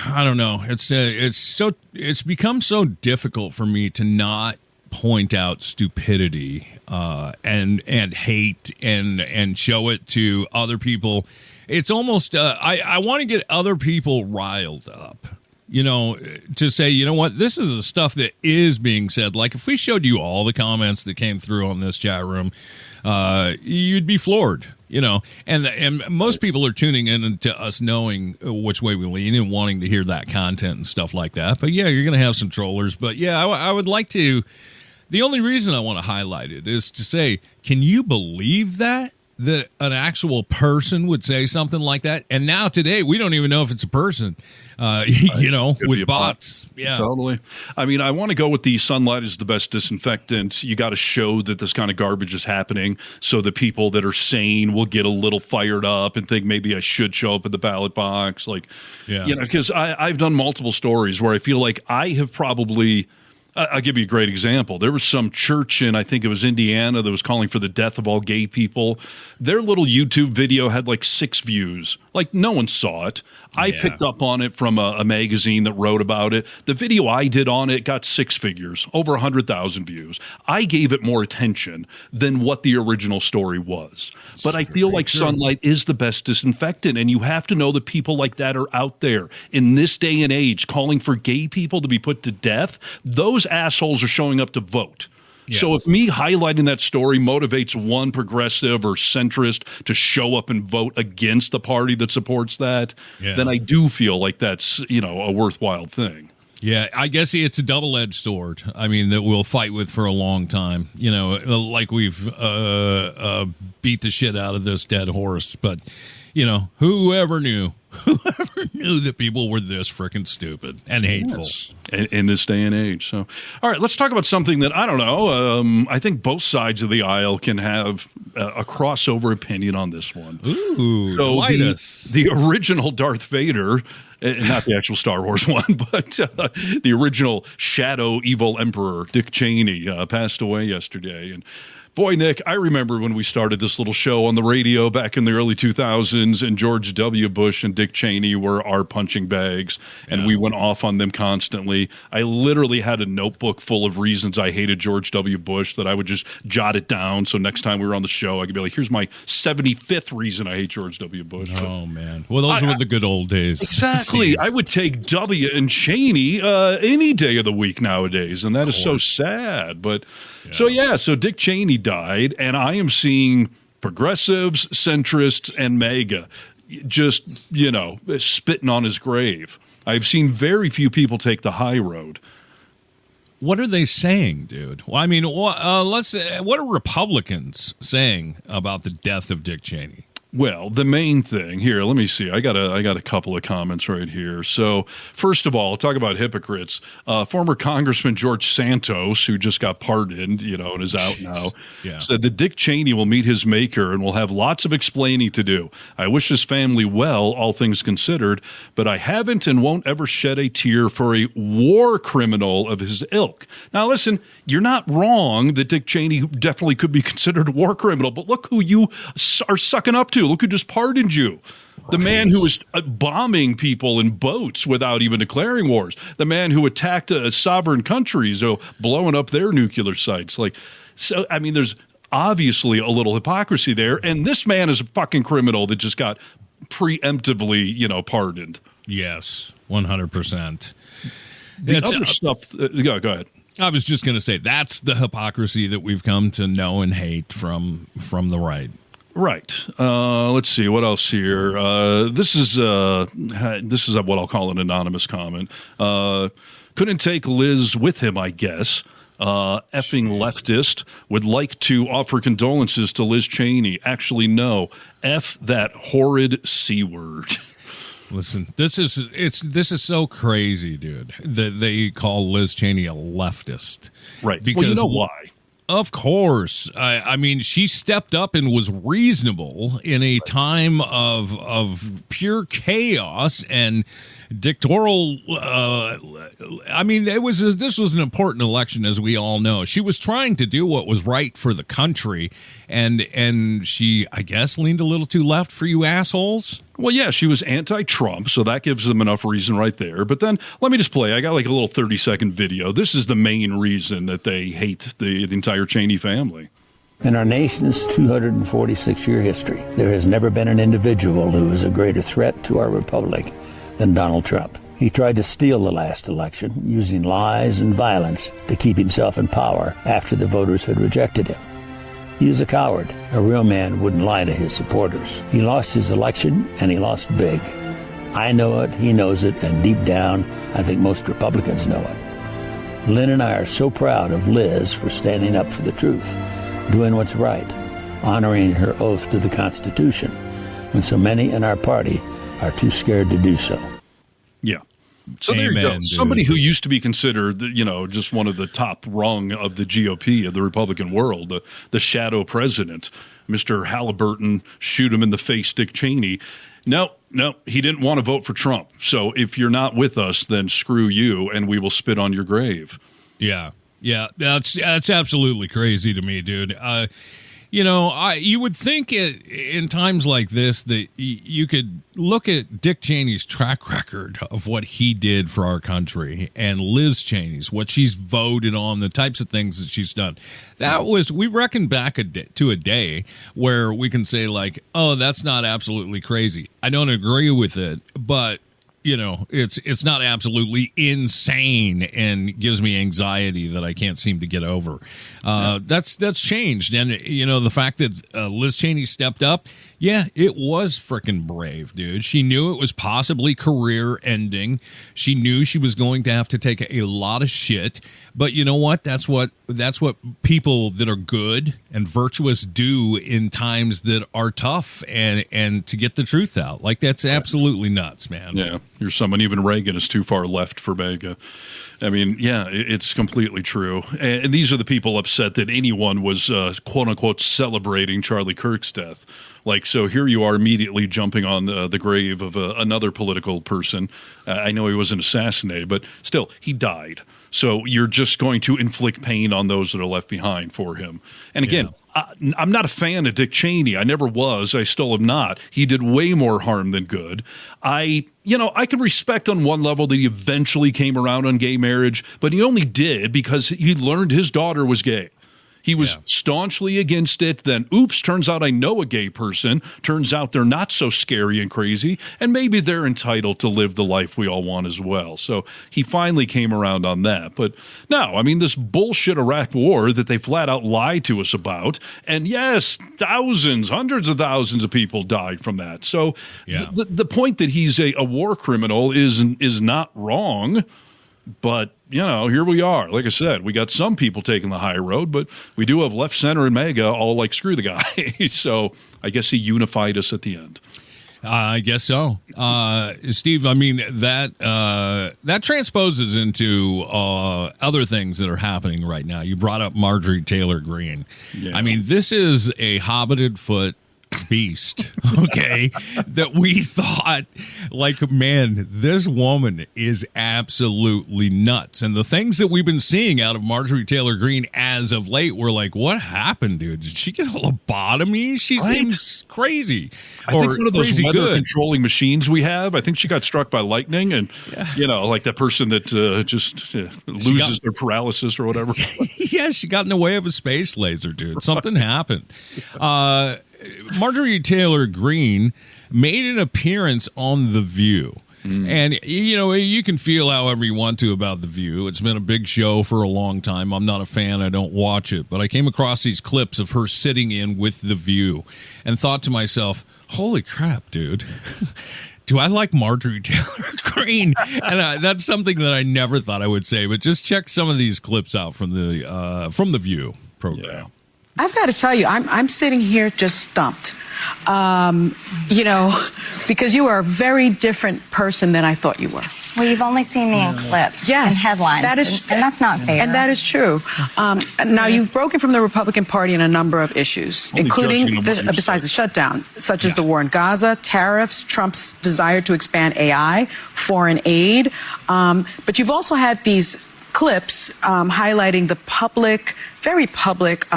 I don't know. It's become so difficult for me to not point out stupidity and hate and show it to other people. It's almost I want to get other people riled up. To say, you know what, this is the stuff that is being said. Like if we showed you all the comments that came through on this chat room, you'd be floored. And most people are tuning in to us knowing which way we lean and wanting to hear that content and stuff like that. But yeah, you're going to have some trollers. But yeah, I would like to. The only reason I want to highlight it is to say, can you believe that an actual person would say something like that? And now today, we don't even know if it's a person, with bots. Yeah, totally. I mean, I want to go with the sunlight is the best disinfectant. You got to show that this kind of garbage is happening so the people that are sane will get a little fired up and think maybe I should show up at the ballot box. Because I've done multiple stories where I feel like I have probably – I'll give you a great example. There was some church in, I think it was Indiana, that was calling for the death of all gay people. Their little YouTube video had like 6 views. Like no one saw it. I picked up on it from a magazine that wrote about it. The video I did on it got 6 figures, over 100,000 views. I gave it more attention than what the original story was. But I feel like sunlight is the best disinfectant, and you have to know that people like that are out there in this day and age calling for gay people to be put to death. Those assholes are showing up to vote. Yeah. So if me highlighting that story motivates one progressive or centrist to show up and vote against the party that supports that, then I do feel like that's, a worthwhile thing. Yeah, I guess it's a double-edged sword. I mean, that we'll fight with for a long time. Like we've beat the shit out of this dead horse. But, whoever knew that people were this freaking stupid and hateful. Yes. In this day and age. So, all right, let's talk about something that, I don't know, I think both sides of the aisle can have a crossover opinion on this one. Ooh, so the original Darth Vader, not the actual Star Wars one, but the original shadow evil emperor, Dick Cheney, passed away yesterday. And boy, Nick, I remember when we started this little show on the radio back in the early 2000s, and George W. Bush and Dick Cheney were our punching bags, and we went off on them constantly. I literally had a notebook full of reasons I hated George W. Bush that I would just jot it down, so next time we were on the show, I could be like, here's my 75th reason I hate George W. Bush. Oh, man. Well, those were the good old days. Exactly. Steve. I would take W and Cheney any day of the week nowadays, and that is so sad. But so Dick Cheney died, and I am seeing progressives, centrists, and MAGA just, spitting on his grave. I've seen very few people take the high road. What are they saying, dude? Well, I mean, what are Republicans saying about the death of Dick Cheney? Well, the main thing here, let me see. I got a couple of comments right here. So, first of all, talk about hypocrites. Former Congressman George Santos, who just got pardoned, and is out now, said that Dick Cheney will meet his maker and will have lots of explaining to do. I wish his family well, all things considered, but I haven't and won't ever shed a tear for a war criminal of his ilk. Now, listen, you're not wrong that Dick Cheney definitely could be considered a war criminal, but look who you are sucking up to. Look who just pardoned you. The man who was bombing people in boats without even declaring wars. The man who attacked sovereign countries, blowing up their nuclear sites. There's obviously a little hypocrisy there. And this man is a fucking criminal that just got preemptively, pardoned. Yes, 100%. The other stuff. Go ahead. I was just going to say that's the hypocrisy that we've come to know and hate from the right. Right. Let's see what else here. This is what I'll call an anonymous comment. Couldn't take Liz with him, I guess. Effing leftist would like to offer condolences to Liz Cheney. Actually, no. F that horrid C word. Listen, this is so crazy, dude, that they call Liz Cheney a leftist. Right. Because well, you know why? Of course. I mean, she stepped up and was reasonable in a time of pure chaos and dictatorial. I mean, this was an important election, as we all know. She was trying to do what was right for the country, and she, I guess, leaned a little too left for you assholes. Well, yeah, she was anti-Trump, so that gives them enough reason right there. But then let me just play. I got like a little 30-second video. This is the main reason that they hate the entire Cheney family. In our nation's 246-year history, there has never been an individual who is a greater threat to our republic than Donald Trump. He tried to steal the last election using lies and violence to keep himself in power after the voters had rejected him. He is a coward. A real man wouldn't lie to his supporters. He lost his election, and he lost big. I know it, he knows it, and deep down, I think most Republicans know it. Lynn and I are so proud of Liz for standing up for the truth, doing what's right, honoring her oath to the Constitution, when so many in our party are too scared to do so. Yeah. So Amen, there you go. dude. Somebody who used to be considered, just one of the top rung of the GOP, of the Republican world, the shadow president, Mr. Halliburton, shoot him in the face, Dick Cheney. No, he didn't want to vote for Trump. So if you're not with us, then screw you, and we will spit on your grave. Yeah, that's absolutely crazy to me, dude. You would think in times like this that you could look at Dick Cheney's track record of what he did for our country, and Liz Cheney's, what she's voted on, the types of things that she's done. We reckon back to a day where we can say like, oh, that's not absolutely crazy. I don't agree with it, but it's not absolutely insane and gives me anxiety that I can't seem to get over. That's changed. And, the fact that Liz Cheney stepped up, yeah, it was freaking brave, dude. She knew it was possibly career ending. She knew she was going to have to take a lot of shit. But you know what? That's what people that are good and virtuous do in times that are tough and to get the truth out. Like, that's absolutely nuts, man. Yeah. You're someone, even Reagan is too far left for MAGA. I mean, yeah, it's completely true. And these are the people upset that anyone was, quote unquote, celebrating Charlie Kirk's death. Like, so here you are immediately jumping on the grave of another political person. I know he wasn't assassinated, but still, he died. So you're just going to inflict pain on those that are left behind for him. And again, I'm not a fan of Dick Cheney. I never was. I still am not. He did way more harm than good. I can respect on one level that he eventually came around on gay marriage, but he only did because he learned his daughter was gay. He was staunchly against it. Then, oops, turns out I know a gay person. Turns out they're not so scary and crazy. And maybe they're entitled to live the life we all want as well. So he finally came around on that. But no, I mean, this bullshit Iraq war that they flat out lied to us about. And yes, hundreds of thousands of people died from that. So the point that he's a war criminal is not wrong. But, here we are. Like I said, we got some people taking the high road, but we do have left, center, and MAGA all like, screw the guy. So I guess he unified us at the end. I guess so. Steve, I mean, that transposes into other things that are happening right now. You brought up Marjorie Taylor Greene. Yeah. I mean, this is a hobbited foot beast, okay, that we thought, like, man, this woman is absolutely nuts. And the things that we've been seeing out of Marjorie Taylor Greene as of late, we're like, what happened, dude? Did she get a lobotomy? She seems crazy. I think one of those weather controlling machines we have, I think she got struck by lightning, and like that person that just loses their paralysis or whatever. Yeah, she got in the way of a space laser, dude. Something happened. Marjorie Taylor Greene made an appearance on The View. And, you can feel however you want to about The View. It's been a big show for a long time. I'm not a fan. I don't watch it. But I came across these clips of her sitting in with The View and thought to myself, holy crap, dude. Do I like Marjorie Taylor Greene? And that's something that I never thought I would say. But just check some of these clips out from the View program. Yeah. I've got to tell you, I'm sitting here just stumped, because you are a very different person than I thought you were. Well, you've only seen me in clips and headlines. That is, and that's not fair. And that is true. Now, you've broken from the Republican Party in a number of issues, including, besides the shutdown, such as the war in Gaza, tariffs, Trump's desire to expand AI, foreign aid. But you've also had these clips highlighting the very public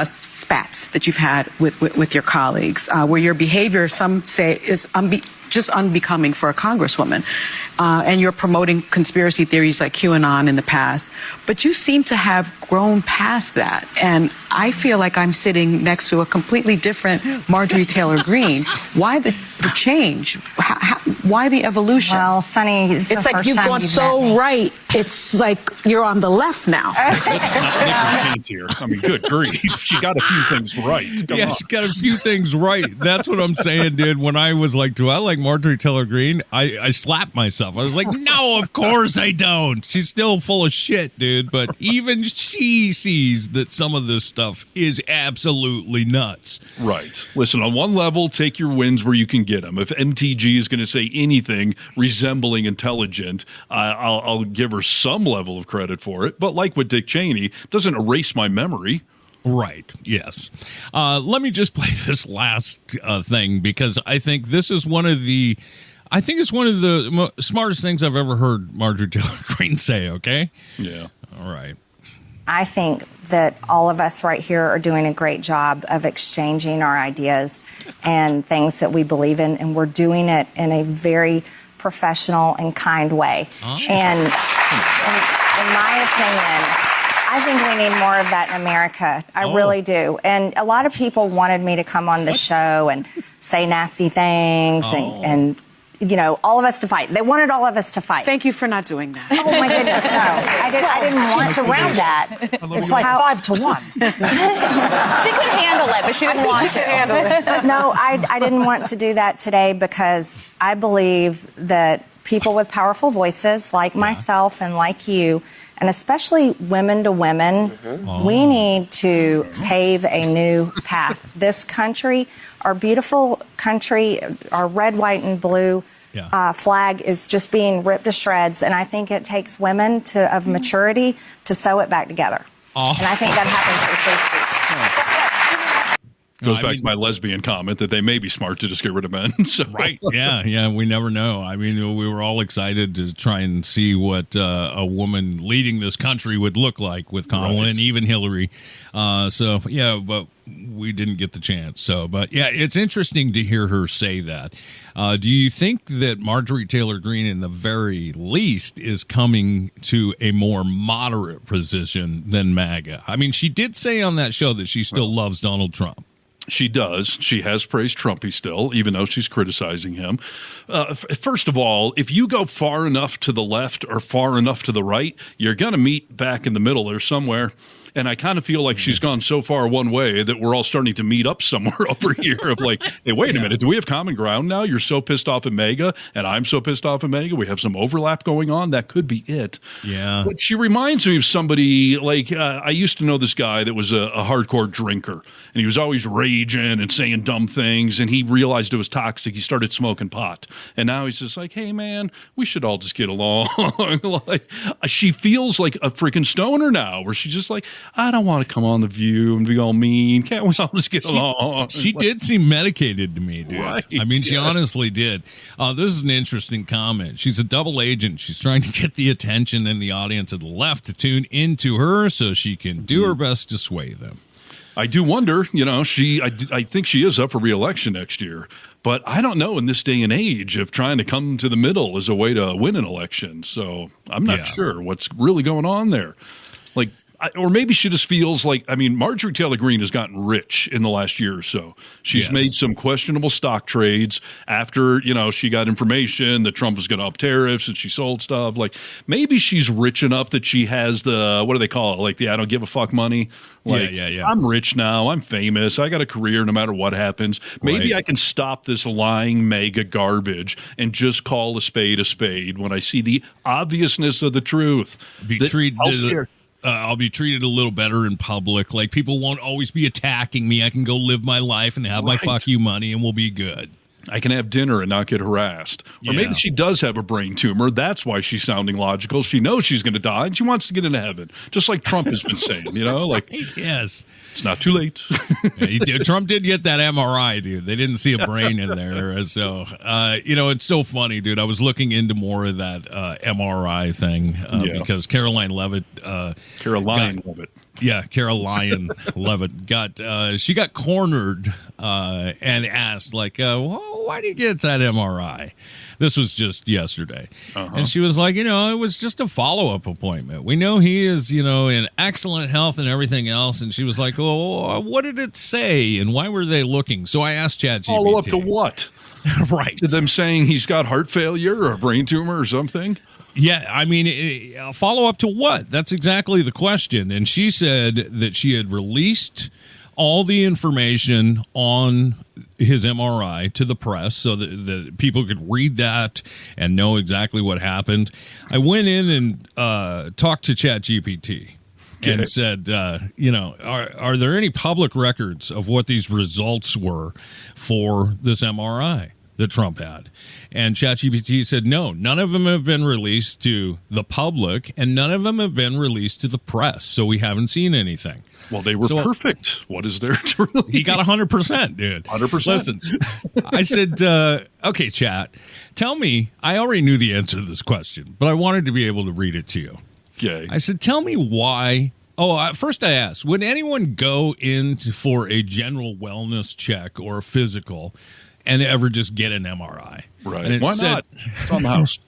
spats that you've had with your colleagues, where your behavior, some say, is just unbecoming for a congresswoman. And you're promoting conspiracy theories like QAnon in the past. But you seem to have grown past that. And I feel like I'm sitting next to a completely different Marjorie Taylor Greene. Why the change? Why the evolution? Well, Sonny, it's like you've gone so right. It's like you're on the left now. That's not Nick here. I mean, good grief. She got a few things right. Come on. She got a few things right. That's what I'm saying, dude. When I was like, do I like Marjorie Taylor Greene? I slapped myself. I was like, no, of course I don't. She's still full of shit, dude. But even she sees that some of this stuff is absolutely nuts. Right. Listen, on one level, take your wins where you can get them. If MTG is going to say anything resembling intelligent, I'll give her some level of credit for it. But like with Dick Cheney, doesn't erase my memory. Right. Yes. Let me just play this last thing, because I think this is one of the smartest things I've ever heard Marjorie Taylor Greene say. Okay. Yeah. All right. I think that all of us right here are doing a great job of exchanging our ideas and things that we believe in, and we're doing it in a very professional and kind way. Oh. And in my opinion, I think we need more of that in America. I really do. And a lot of people wanted me to come on the show and say nasty things and you know, all of us to fight. They wanted all of us to fight. Thank you for not doing that. Oh, my goodness, no. I didn't want to around that. It's like 5-1. She could handle it, but she didn't want to. No, I didn't want to do that today because I believe that people with powerful voices like myself and like you, and especially women to women, we need to pave a new path. This country, our beautiful country, our red, white, and blue flag is just being ripped to shreds. And I think it takes women of maturity to sew it back together. And I think that happens with free speech. Goes back to my lesbian comment that they may be smart to just get rid of men. So. Right. Yeah. We never know. I mean, we were all excited to try and see what a woman leading this country would look like with Kamala and even Hillary. But we didn't get the chance. But it's interesting to hear her say that. Do you think that Marjorie Taylor Greene, in the very least, is coming to a more moderate position than MAGA? I mean, she did say on that show that she still loves Donald Trump. She does. She has praised Trumpy still, even though she's criticizing him. First of all, if you go far enough to the left or far enough to the right, you're going to meet back in the middle there somewhere. And I kind of feel like she's gone so far one way that we're all starting to meet up somewhere over here of like, hey, wait a minute. Do we have common ground now? You're so pissed off at MAGA and I'm so pissed off at MAGA. We have some overlap going on. That could be it. Yeah. But she reminds me of somebody like I used to know this guy that was a hardcore drinker, and he was always raging and saying dumb things, and he realized it was toxic. He started smoking pot. And now he's just like, hey, man, we should all just get along. Like, she feels like a freaking stoner now, where she's just like, I don't want to come on The View and be all mean. Can't we all just get along? She did seem medicated to me, dude. Right, I mean, she honestly did. This is an interesting comment. She's a double agent. She's trying to get the attention and the audience at the left to tune into her so she can do her best to sway them. I do wonder, I think she is up for re-election next year. But I don't know in this day and age if trying to come to the middle is a way to win an election. So I'm not sure what's really going on there. Like, or maybe she just feels like, I mean, Marjorie Taylor Greene has gotten rich in the last year or so. She's made some questionable stock trades after, she got information that Trump was going to up tariffs and she sold stuff. Like, maybe she's rich enough that she has the, what do they call it? Like the I don't give a fuck money. Like, yeah. I'm rich now. I'm famous. I got a career no matter what happens. Maybe I can stop this lying mega garbage and just call a spade when I see the obviousness of the truth. I'll be treated a little better in public. Like, people won't always be attacking me. I can go live my life and have my fuck you money and we'll be good. I can have dinner and not get harassed. Or maybe she does have a brain tumor. That's why she's sounding logical. She knows she's going to die and she wants to get into heaven, just like Trump has been saying, like, yes, it's not too late. Trump did get that MRI, dude. They didn't see a brain in there. So, it's so funny, dude. I was looking into more of that MRI thing because Caroline Levitt. Yeah, Caroline Levitt got cornered and asked, like, why do you get that MRI? This was just yesterday. And she was like, it was just a follow-up appointment. We know he is, in excellent health and everything else. And she was like, well, what did it say? And why were they looking? So I asked ChatGPT. Follow up to what? Right. To them saying he's got heart failure or a brain tumor or something? Yeah, I mean, follow up to what? That's exactly the question. And she said that she had released all the information on his MRI to the press so that people could read that and know exactly what happened. I went in and talked to ChatGPT and said, are there any public records of what these results were for this MRI that Trump had? And ChatGPT said, no, none of them have been released to the public and none of them have been released to the press. So we haven't seen anything. Well, they were perfect. What is there to release? He got 100%, dude. 100%. Listen, I said, okay, chat, tell me, I already knew the answer to this question, but I wanted to be able to read it to you. Okay. I said, tell me why. First I asked, would anyone go in for a general wellness check or a physical and ever just get an MRI? Right. And Why not? It's on the house.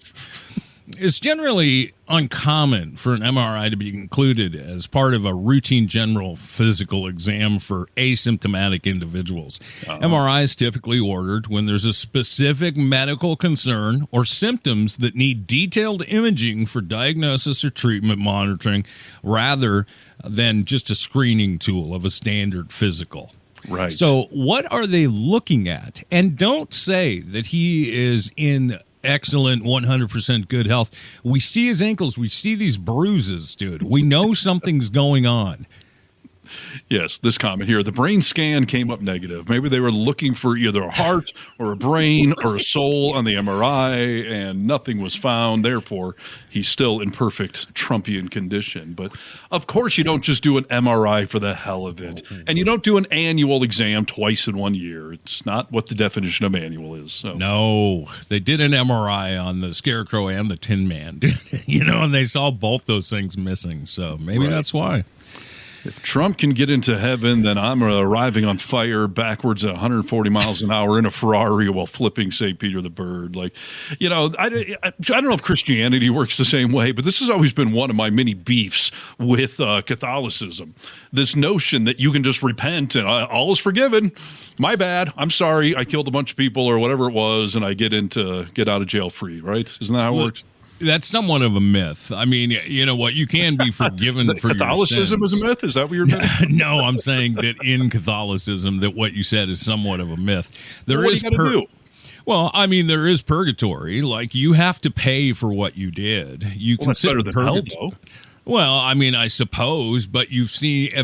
It's generally uncommon for an MRI to be included as part of a routine general physical exam for asymptomatic individuals. MRI is typically ordered when there's a specific medical concern or symptoms that need detailed imaging for diagnosis or treatment monitoring rather than just a screening tool of a standard physical. Right. So what are they looking at? And don't say that he is in excellent 100% good health. We see his ankles. We see these bruises, dude. We know something's going on. Yes, this comment here. The brain scan came up negative. Maybe they were looking for either a heart or a brain or a soul on the MRI, and nothing was found. Therefore, he's still in perfect Trumpian condition. But, of course, you don't just do an MRI for the hell of it. And you don't do an annual exam twice in 1 year. It's not what the definition of annual is. So. No, they did an MRI on the Scarecrow and the Tin Man, and they saw both those things missing. So maybe that's why. If Trump can get into heaven, then I'm arriving on fire backwards at 140 miles an hour in a Ferrari while flipping St. Peter the Bird. I don't know if Christianity works the same way, but this has always been one of my many beefs with Catholicism. This notion that you can just repent and all is forgiven. My bad. I'm sorry. I killed a bunch of people or whatever it was, and I get out of jail free, right? Isn't that how it works? That's somewhat of a myth. I mean, you know what? You can be forgiven for Catholicism your sins. is a myth? Is that what you're saying? No, I'm saying that in Catholicism, that what you said is somewhat of a myth. There is do? Well, I mean, there is purgatory. Like, you have to pay for what you did. You that's better than hell, though. Well, I mean, I suppose, but if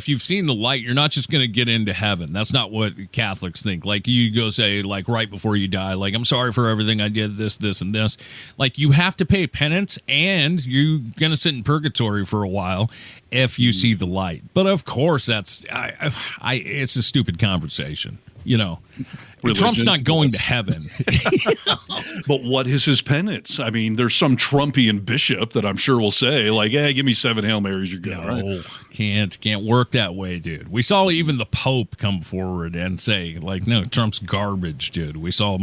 you've seen the light, you're not just going to get into heaven. That's not what Catholics think. Like, you go say, like, right before you die, like, I'm sorry for everything I did, this, and this. Like, you have to pay penance, and you're going to sit in purgatory for a while if you see the light. But, of course, it's a stupid conversation. Religion, Trump's not going to heaven. But what is his penance? I mean, there's some Trumpian bishop that I'm sure will say, like, hey, give me 7 Hail Marys, you're good. No, right? Can't work that way, dude. We saw even the Pope come forward and say, like, no, Trump's garbage, dude. We saw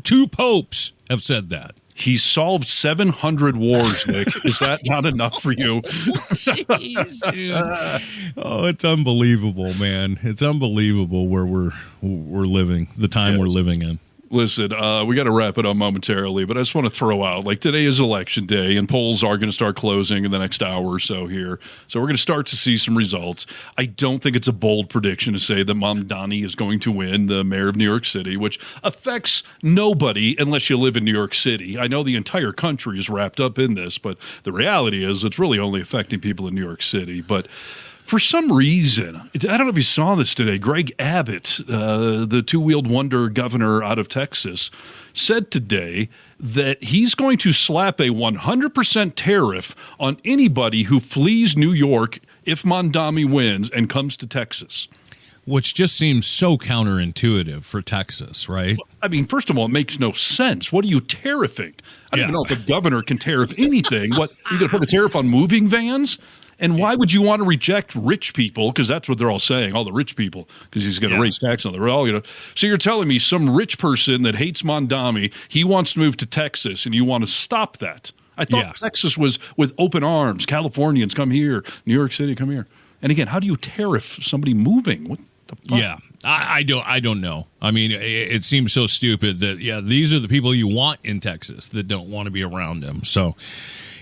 2 popes have said that. He solved 700 wars, Nick. Is that not enough for you? Jeez, dude. Oh, it's unbelievable, man. It's unbelievable where we're living, the time we're living in. Listen, we got to wrap it up momentarily, but I just want to throw out, like, today is election day, and polls are going to start closing in the next hour or so here. So we're going to start to see some results. I don't think it's a bold prediction to say that Mamdani is going to win, the mayor of New York City, which affects nobody unless you live in New York City. I know the entire country is wrapped up in this, but the reality is it's really only affecting people in New York City. But For some reason, I don't know if you saw this today, Greg Abbott, the two-wheeled wonder governor out of Texas, said today that he's going to slap a 100% tariff on anybody who flees New York if Mondami wins and comes to Texas. Which just seems so counterintuitive for Texas, right? I mean, first of all, it makes no sense. What are you tariffing? I don't even know if the governor can tariff anything. What, you going to put a tariff on moving vans? And why would you want to reject rich people? Because that's what they're all saying, all the rich people, because he's going to raise tax on them. They're all, So you're telling me some rich person that hates Mondami, he wants to move to Texas, and you want to stop that? I thought Texas was with open arms. Californians, come here. New York City, come here. And again, how do you tariff somebody moving? What the fuck? Yeah, I don't know. I mean, it seems so stupid that, these are the people you want in Texas that don't want to be around them. So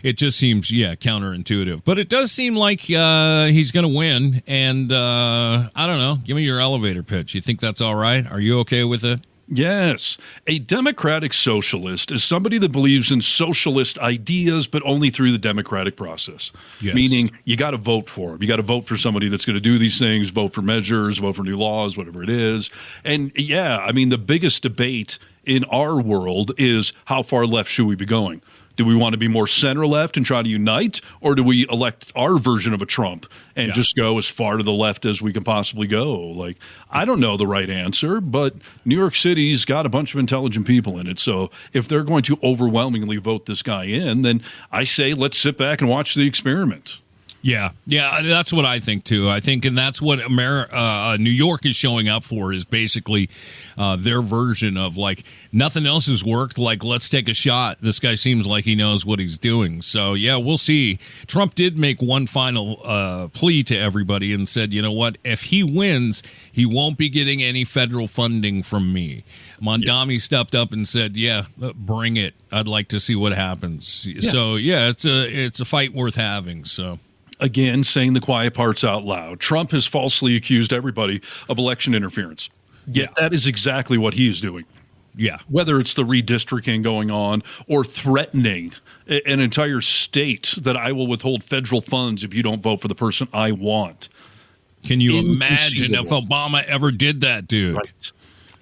it just seems, counterintuitive. But it does seem like he's going to win. And I don't know. Give me your elevator pitch. You think that's all right? Are you okay with it? Yes. A democratic socialist is somebody that believes in socialist ideas, but only through the democratic process. Yes. Meaning you got to vote for them. You got to vote for somebody that's going to do these things, vote for measures, vote for new laws, whatever it is. And I mean, the biggest debate in our world is how far left should we be going? Do we want to be more center left and try to unite, or do we elect our version of a Trump and just go as far to the left as we can possibly go? Like, I don't know the right answer, but New York City's got a bunch of intelligent people in it. So if they're going to overwhelmingly vote this guy in, then I say let's sit back and watch the experiment. Yeah, that's what I think too. I think, and that's what New York is showing up for, is basically their version of like nothing else has worked. Like, let's take a shot. This guy seems like he knows what he's doing. So we'll see. Trump did make one final plea to everybody and said, you know what? If he wins, he won't be getting any federal funding from me. Mondami stepped up and said, bring it. I'd like to see what happens. Yeah. So it's a fight worth having. So. Again, saying the quiet parts out loud. Trump has falsely accused everybody of election interference. Yet that is exactly what he is doing. Yeah. Whether it's the redistricting going on or threatening an entire state that I will withhold federal funds if you don't vote for the person I want. Can you imagine if Obama ever did that, dude? Right.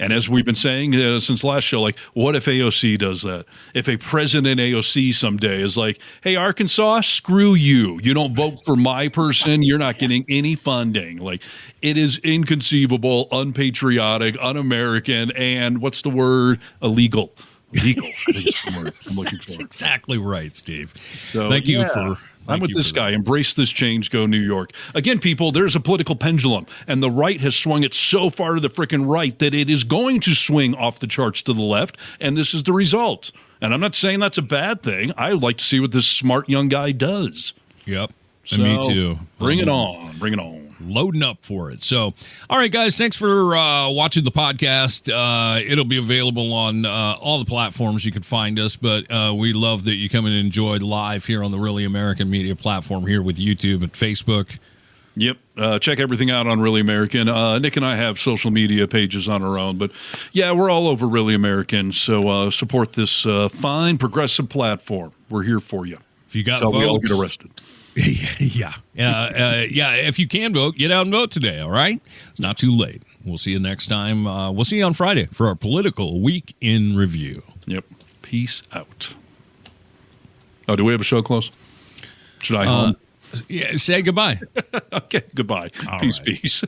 And as we've been saying since last show, like, what if AOC does that? If a president AOC someday is like, hey, Arkansas, screw you. You don't vote for my person. You're not getting any funding. Like, it is inconceivable, unpatriotic, un-American, and what's the word? Illegal. Legal, I think is the word I'm looking for. That's exactly right, Steve. So, Thank you for... I'm with this guy. Embrace this change. Go New York. Again, people, there's a political pendulum, and the right has swung it so far to the freaking right that it is going to swing off the charts to the left, and this is the result. And I'm not saying that's a bad thing. I would like to see what this smart young guy does. Yep. So, and me too. Bring it on. Bring it on. Loading up for it. So, all right, guys, thanks for watching the podcast. It'll be available on all the platforms you can find us, but we love that you come and enjoy live here on the Really American Media platform here with YouTube and Facebook. Yep. Check everything out on Really American. Nick and I have social media pages on our own, but we're all over Really American. So support this fine progressive platform. We're here for you. If you got votes, we all get arrested. If you can vote, get out and vote today, all right? It's not too late. We'll see you next time. We'll see you on Friday for our political week in review. Yep. Peace out. Oh, do we have a show close? Should I home? Say goodbye. Okay, goodbye. All peace, right. peace.